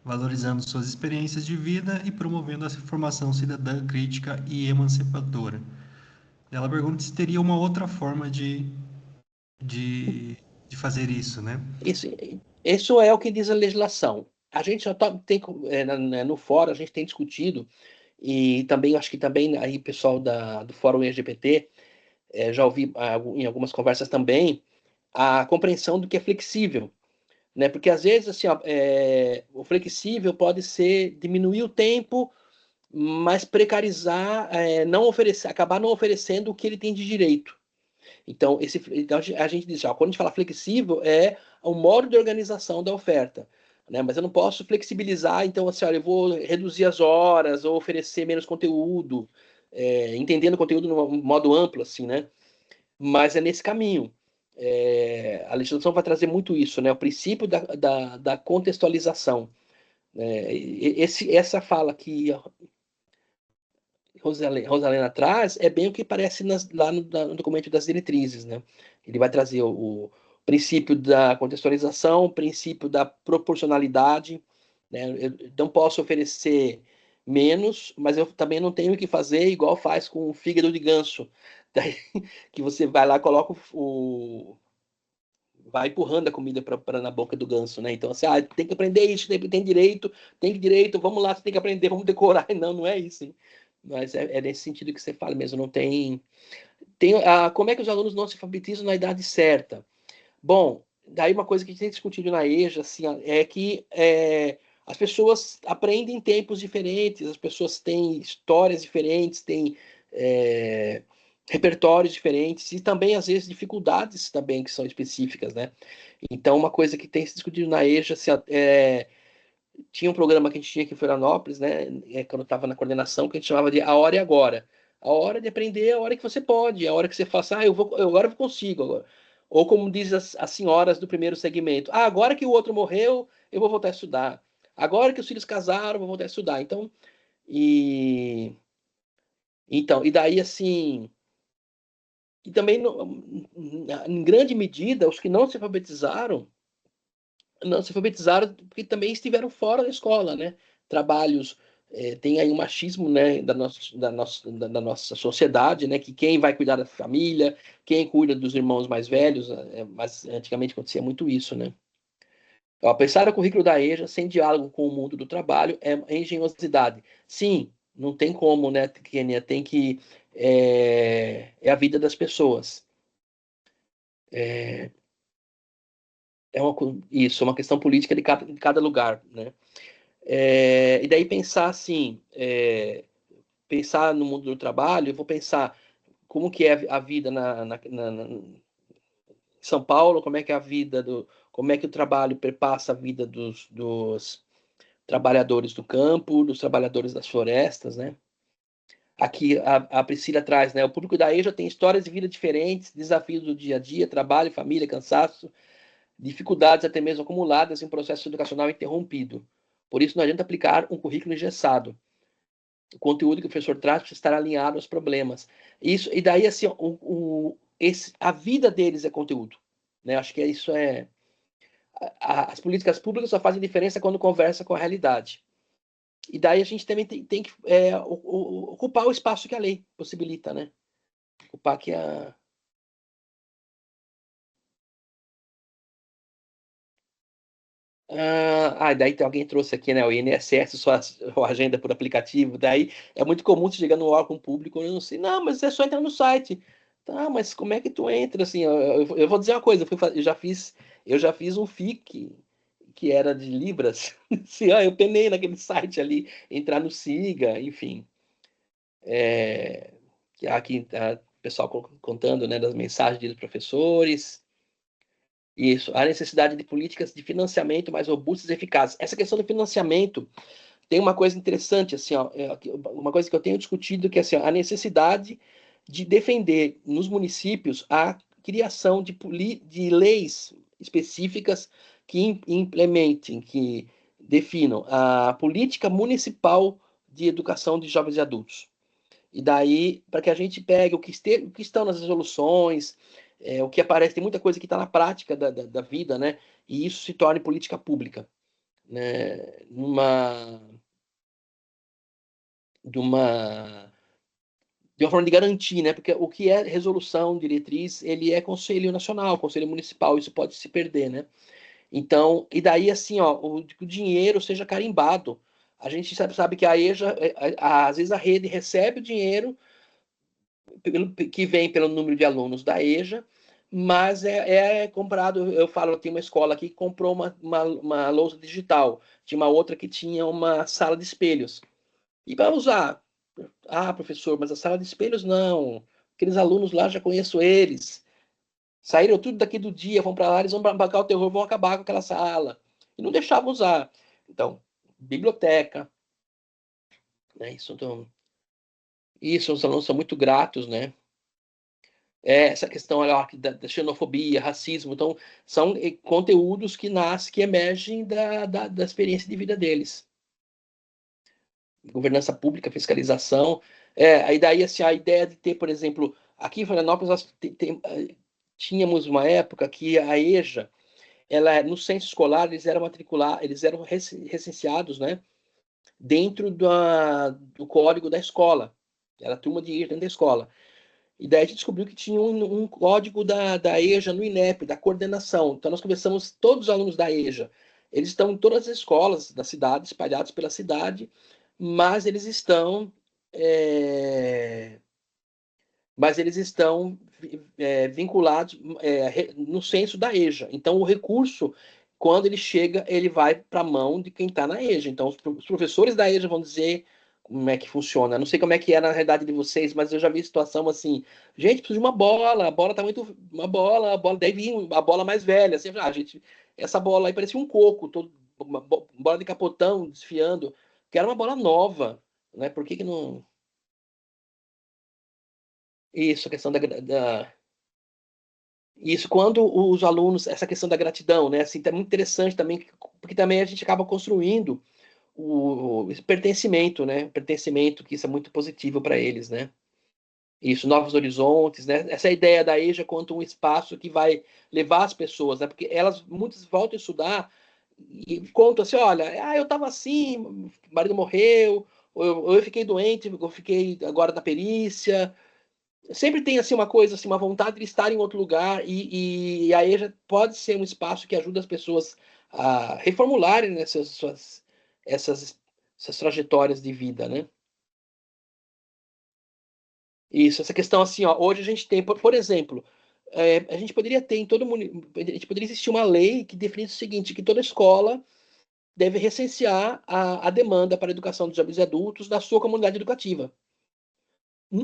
valorizando suas experiências de vida e promovendo a formação cidadã crítica e emancipadora. Ela pergunta se teria uma outra forma de de fazer isso, né? Isso é o que diz a legislação. A gente já tem, no fórum, a gente tem discutido, e também, acho que também aí pessoal do Fórum LGBT, já ouvi em algumas conversas também, a compreensão do que é flexível, né? Porque às vezes assim, ó, o flexível pode ser diminuir o tempo, mas precarizar, não oferecer, acabar não oferecendo o que ele tem de direito. Então, a gente diz, ó, quando a gente fala flexível, é o modo de organização da oferta. Né? Mas eu não posso flexibilizar, então, assim, olha, eu vou reduzir as horas ou oferecer menos conteúdo, entendendo o conteúdo de um modo amplo, assim, né? Mas é nesse caminho. A legislação vai trazer muito isso, né? O princípio da contextualização. Essa fala que Rosalena traz é bem o que aparece lá no documento das diretrizes, né? Ele vai trazer o princípio da contextualização, o princípio da proporcionalidade, né? Eu não posso oferecer menos, mas eu também não tenho que fazer igual faz com o fígado de ganso, daí, que você vai lá, coloca vai empurrando a comida para na boca do ganso, né? Então, assim, tem que aprender isso, tem direito, vamos lá, você tem que aprender, vamos decorar. Não, não é isso, hein? Mas é nesse sentido que você fala mesmo, não tem... como é que os alunos não se alfabetizam na idade certa? Bom, daí uma coisa que a gente tem discutido na EJA, assim, é que as pessoas aprendem em tempos diferentes, as pessoas têm histórias diferentes, têm repertórios diferentes e também, às vezes, dificuldades também que são específicas, né? Então, uma coisa que tem se discutido na EJA, assim, tinha um programa que a gente tinha aqui em Florianópolis, né, quando eu estava na coordenação, que a gente chamava de A Hora e Agora. A hora de aprender é a hora que você pode, a hora que você fala assim, agora eu consigo. Agora. Ou como diz as senhoras do primeiro segmento, agora que o outro morreu, eu vou voltar a estudar. Agora que os filhos casaram, eu vou voltar a estudar. E daí assim, e também em grande medida, os que não se alfabetizaram porque também estiveram fora da escola, né? Trabalhos, tem aí um machismo, né, da nossa sociedade, né? Que quem vai cuidar da família, quem cuida dos irmãos mais velhos, mas antigamente acontecia muito isso, né? Ó, pensar o currículo da EJA sem diálogo com o mundo do trabalho é engenhosidade. Sim, não tem como, né, Kênia? Tem que... É a vida das pessoas. Isso, é uma questão política de cada lugar, né? E daí pensar assim, pensar no mundo do trabalho, eu vou pensar como que é a vida em São Paulo, como é que é a vida como é que o trabalho perpassa a vida dos trabalhadores do campo, dos trabalhadores das florestas, né? Aqui a Priscila traz, né? O público da EJA tem histórias de vida diferentes, desafios do dia a dia, trabalho, família, cansaço, dificuldades até mesmo acumuladas em um processo educacional interrompido. Por isso, não adianta aplicar um currículo engessado. O conteúdo que o professor traz precisa estar alinhado aos problemas. E daí, assim, a vida deles é conteúdo. Né? Acho que isso é... As políticas públicas só fazem diferença quando conversa com a realidade. E daí a gente também tem que ocupar o espaço que a lei possibilita, né? Ocupar que a... daí alguém trouxe aqui, né? O INSS, sua agenda por aplicativo. Daí é muito comum você chegar no órgão público, eu não sei, não, mas é só entrar no site. Tá, mas como é que tu entra? Assim, eu vou dizer uma coisa, eu já fiz um FIC que era de Libras. Assim, eu penei naquele site ali, entrar no Siga, enfim. Aqui tá o pessoal contando, né, das mensagens dos professores. Isso, a necessidade de políticas de financiamento mais robustas e eficazes. Essa questão do financiamento tem uma coisa interessante, assim, ó, uma coisa que eu tenho discutido, que é assim, ó, a necessidade de defender nos municípios a criação de leis específicas que implementem, que definam a política municipal de educação de jovens e adultos. E daí, para que a gente pegue o que estão nas resoluções, o que aparece, tem muita coisa que está na prática da vida, né? E isso se torne política pública, né? De uma de uma forma de garantir, né? Porque o que é resolução, diretriz, ele é Conselho Nacional, Conselho Municipal, isso pode se perder, né? Então, e daí assim, ó, o dinheiro seja carimbado. A gente sabe que a EJA, às vezes a rede recebe o dinheiro que vem pelo número de alunos da EJA, mas é comprado. Eu falo, tem uma escola aqui que comprou uma lousa digital, tinha uma outra que tinha uma sala de espelhos. E para usar, professor, mas a sala de espelhos não. Aqueles alunos lá, já conheço eles. Saíram tudo daqui do dia, vão para lá, eles vão bancar o terror, vão acabar com aquela sala. E não deixavam usar. Então, biblioteca, né? Isso, os alunos são muito gratos, né? Essa questão da xenofobia, racismo, então são conteúdos que nascem, que emergem da experiência de vida deles. Governança pública, fiscalização, aí daí assim, a ideia de ter, por exemplo, aqui em Florianópolis nós tínhamos uma época que a EJA, no censo escolar, eles eram recenseados, né, dentro do código da escola, era a turma de EJA dentro da escola. E daí a gente descobriu que tinha um código da EJA no INEP, da coordenação. Então nós conversamos, todos os alunos da EJA, eles estão em todas as escolas da cidade, espalhados pela cidade, mas eles estão vinculados no censo da EJA. Então o recurso, quando ele chega, ele vai para a mão de quem está na EJA. Então os professores da EJA vão dizer como é que funciona. Não sei como é que é na realidade de vocês, mas eu já vi situação assim, gente, precisa de uma bola, a bola tá muito... a bola deve vir a bola mais velha. Assim, gente, essa bola aí parecia um coco, uma bola de capotão desfiando, que era uma bola nova, né? Por que não... Isso, a questão Isso, quando os alunos, essa questão da gratidão, né? Assim, é muito interessante também, porque também a gente acaba construindo o pertencimento, né? Pertencimento, que isso é muito positivo para eles, né? Isso, novos horizontes, né? Essa ideia da EJA quanto um espaço que vai levar as pessoas, né? Porque muitas voltam a estudar e contam assim, olha, eu estava assim, o marido morreu, ou eu fiquei doente, eu fiquei agora na perícia. Sempre tem assim uma coisa, assim, uma vontade de estar em outro lugar e a EJA pode ser um espaço que ajuda as pessoas a reformularem, né, essas trajetórias de vida, né? Isso, essa questão assim, hoje a gente tem, por exemplo, a gente poderia ter a gente poderia existir uma lei que definisse o seguinte, que toda escola deve recensear a demanda para a educação dos jovens e adultos da sua comunidade educativa.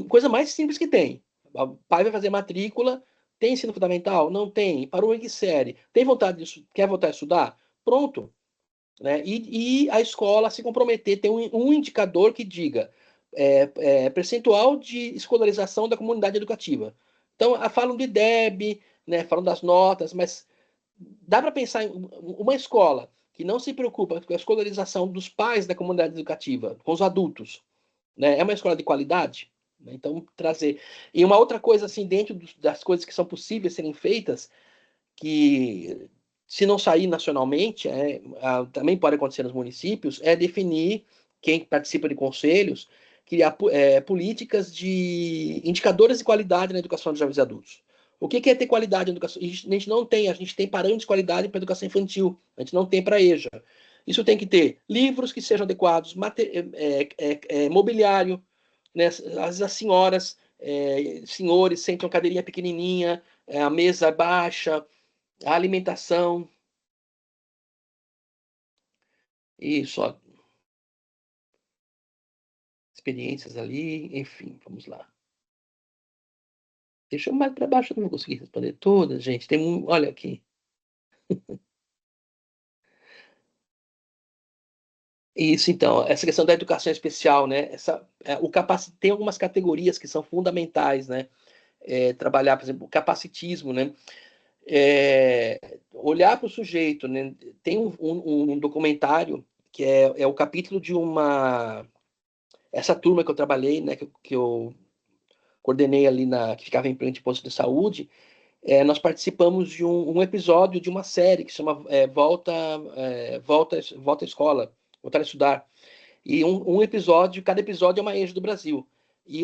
Coisa mais simples que tem. O pai vai fazer matrícula, tem ensino fundamental? Não tem. Parou em que série? Tem vontade quer voltar a estudar? Pronto. Né? E a escola se comprometer, ter um indicador que diga percentual de escolarização da comunidade educativa. Então, falam de DEB, né, falam das notas, mas dá para pensar em uma escola que não se preocupa com a escolarização dos pais da comunidade educativa, com os adultos, né? É uma escola de qualidade? Então, trazer. E uma outra coisa, assim, dentro das coisas que são possíveis serem feitas, que se não sair nacionalmente, também pode acontecer nos municípios, é definir, quem participa de conselhos, criar políticas de indicadores de qualidade na educação de jovens e adultos. O que é ter qualidade na educação? A gente não tem, a gente tem parâmetros de qualidade para a educação infantil, a gente não tem para a EJA. Isso tem que ter livros que sejam adequados, mobiliário, né? As senhoras, senhores sentam cadeirinha pequenininha, a mesa baixa, a alimentação. Isso, experiências ali, enfim, vamos lá. Deixa eu mais para baixo, eu não vou conseguir responder todas, gente. Olha aqui. Isso, então, essa questão da educação especial, né? Tem algumas categorias que são fundamentais, né? Trabalhar, por exemplo, o capacitismo, né? Olhar para o sujeito, né? Tem um documentário que é o capítulo de essa turma que eu trabalhei, né? Que eu coordenei ali que ficava em frente ao posto de saúde. Nós participamos de um episódio de uma série que se chama Volta à Escola, Voltar a Estudar. E cada episódio é uma EJA do Brasil. E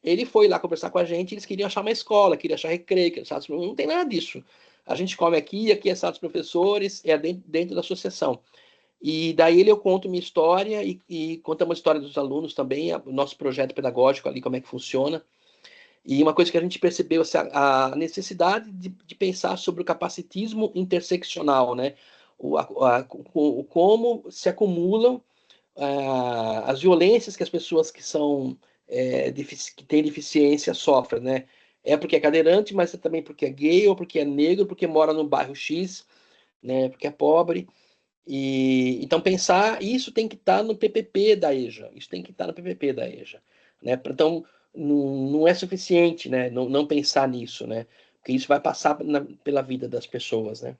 Ele foi lá conversar com a gente, eles queriam achar uma escola, queriam achar recreio, queriam achar... Não tem nada disso. A gente come aqui é sala dos professores, é dentro da associação. E daí eu conto minha história e contamos a história dos alunos também, o nosso projeto pedagógico ali, como é que funciona. E uma coisa que a gente percebeu, assim, a necessidade de pensar sobre o capacitismo interseccional, né? Como se acumulam as violências que as pessoas que são que têm deficiência sofrem, né? É porque é cadeirante, mas é também porque é gay, ou porque é negro, porque mora no bairro X, né? Porque é pobre. E então pensar isso tem que estar no PPP da EJA, isso tem que estar no PPP da EJA, né? Então não é suficiente, né? Não pensar nisso, né? Porque isso vai passar pela vida das pessoas, né?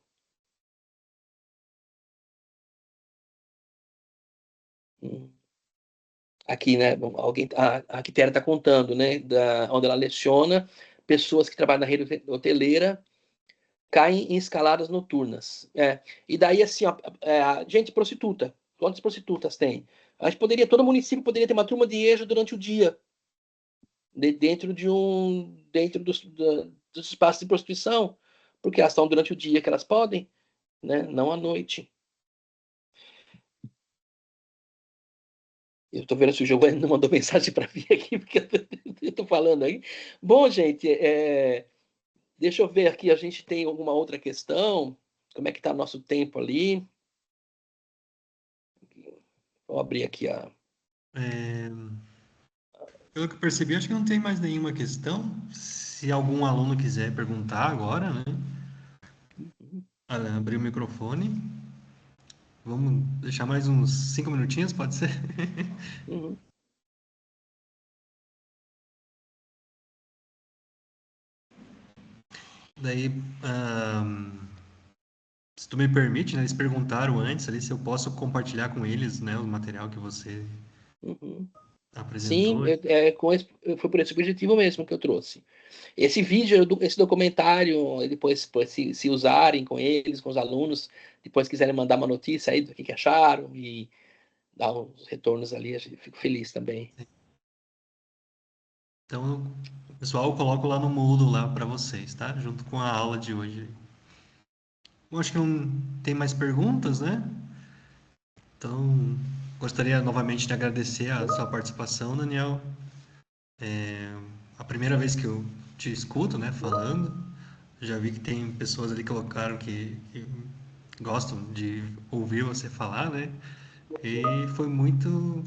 Aqui, né? Alguém, a Quitéria está contando, né? Onde ela leciona, pessoas que trabalham na rede hoteleira caem em escaladas noturnas. E daí, assim, ó, gente prostituta. Quantas prostitutas tem? A gente poderia, todo município poderia ter uma turma de EJA durante o dia, dentro dos espaços de prostituição, porque elas estão durante o dia que elas podem, né? Não à noite. Eu estou vendo se o Giovanni não mandou mensagem para mim aqui, porque eu estou falando aí. Bom, gente, deixa eu ver aqui, a gente tem alguma outra questão? Como é que está nosso tempo ali? Vou abrir aqui a... Pelo que eu percebi, acho que não tem mais nenhuma questão. Se algum aluno quiser perguntar agora, né? Abrir o microfone. Vamos deixar mais uns 5 minutinhos, pode ser? Uhum. Daí, se tu me permite, né? Eles perguntaram antes ali se eu posso compartilhar com eles, né? O material que você Uhum. Sim, apresentou. foi por esse objetivo mesmo que eu trouxe. Esse vídeo, esse documentário, depois se usarem com eles, com os alunos, depois quiserem mandar uma notícia aí do que acharam e dar uns retornos ali, eu fico feliz também. Então, pessoal, eu coloco lá no Moodle lá para vocês, tá? Junto com a aula de hoje. Eu acho que não tem mais perguntas, né? Então, gostaria novamente de agradecer a sua participação, Daniel. A primeira vez que eu te escuto, né, falando, já vi que tem pessoas ali que colocaram que gostam de ouvir você falar, né? E foi muito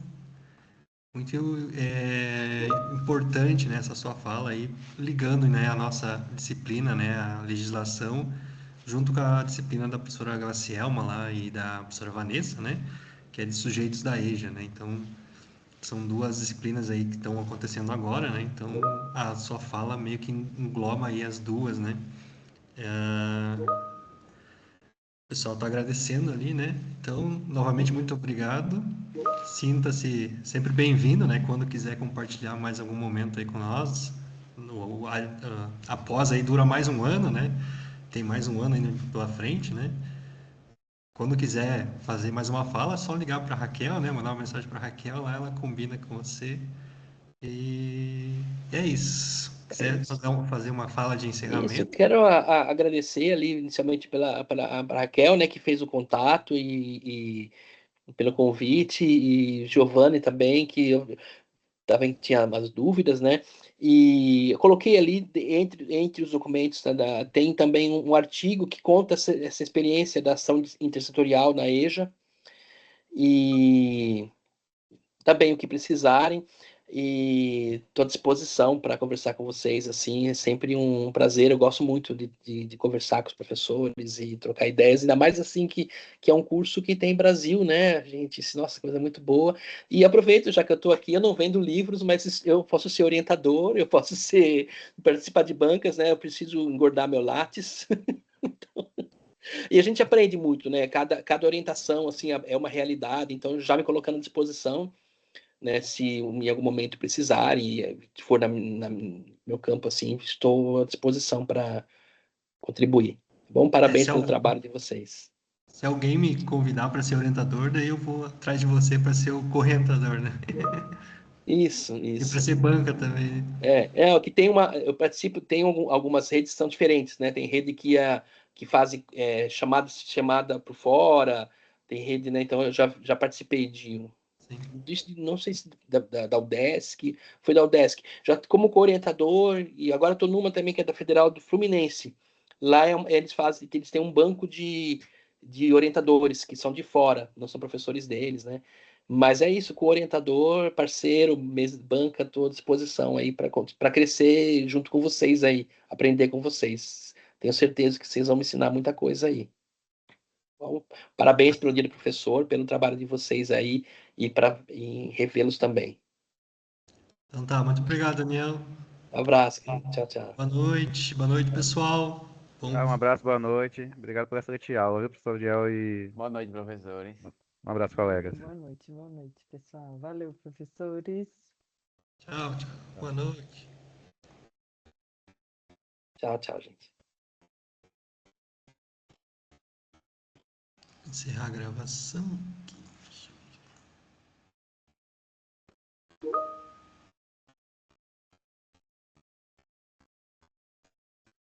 importante, né, essa sua fala aí, ligando, né, a nossa disciplina, né, a legislação, junto com a disciplina da professora Gracielma lá e da professora Vanessa, né, que é de sujeitos da EJA, né? Então, são duas disciplinas aí que estão acontecendo agora, né? Então, a sua fala meio que engloba aí as duas, né? O pessoal está agradecendo ali, né? Então, novamente, muito obrigado. Sinta-se sempre bem-vindo, né? Quando quiser compartilhar mais algum momento aí com nós. Após aí dura mais um ano, né? Tem mais um ano ainda pela frente, né? Quando quiser fazer mais uma fala, é só ligar para a Raquel, né? Mandar uma mensagem para a Raquel, lá ela combina com você. E é isso. Quiser fazer uma fala de Isso, eu encerramento? quero agradecer ali inicialmente pela Raquel, né, que fez o contato e pelo convite, e Giovanni também, que eu também tinha umas dúvidas, né? E eu coloquei ali, entre os documentos, tá, tem também um artigo que conta essa experiência da ação intersetorial na EJA, e também o que precisarem, e estou à disposição para conversar com vocês, assim, é sempre um prazer, eu gosto muito de conversar com os professores e trocar ideias, ainda mais assim que é um curso que tem Brasil, né, gente, nossa, coisa muito boa, e aproveito, já que eu estou aqui, eu não vendo livros, mas eu posso ser orientador, eu posso participar de bancas, né, eu preciso engordar meu látis, e a gente aprende muito, né, cada orientação, assim, é uma realidade, então já me colocando à disposição, né, se em algum momento precisar e for no meu campo assim, estou à disposição para contribuir. Bom, parabéns Se, pelo al- trabalho de vocês. se alguém me convidar para ser orientador, daí eu vou atrás de você para ser o correntador, né? Isso, E isso. para ser banca também. O que tem eu participo, tem algumas redes que são diferentes, né? Tem rede que faz chamada por fora, tem rede, né? Então eu já participei Sim. não sei se da UDESC, foi da UDESC, já como co-orientador, e agora estou numa também que é da Federal do Fluminense. Lá eles têm um banco de orientadores que são de fora, não são professores deles, né? Mas é isso, com o orientador, parceiro, banca, estou à disposição aí para crescer junto com vocês aí, aprender com vocês. Tenho certeza que vocês vão me ensinar muita coisa aí. Bom, parabéns pelo dia do professor, pelo trabalho de vocês aí e revê-los também. Então tá, muito obrigado, Daniel. Um abraço, tchau, tchau. Boa noite, pessoal. Bom, Um abraço, boa noite. Obrigado por essa excelente aula, viu, professor Diel? E Boa noite, professores. um abraço, colegas. Boa noite, pessoal. Valeu, professores. tchau, tchau. Boa noite. Tchau, tchau, gente. Encerrar a gravação.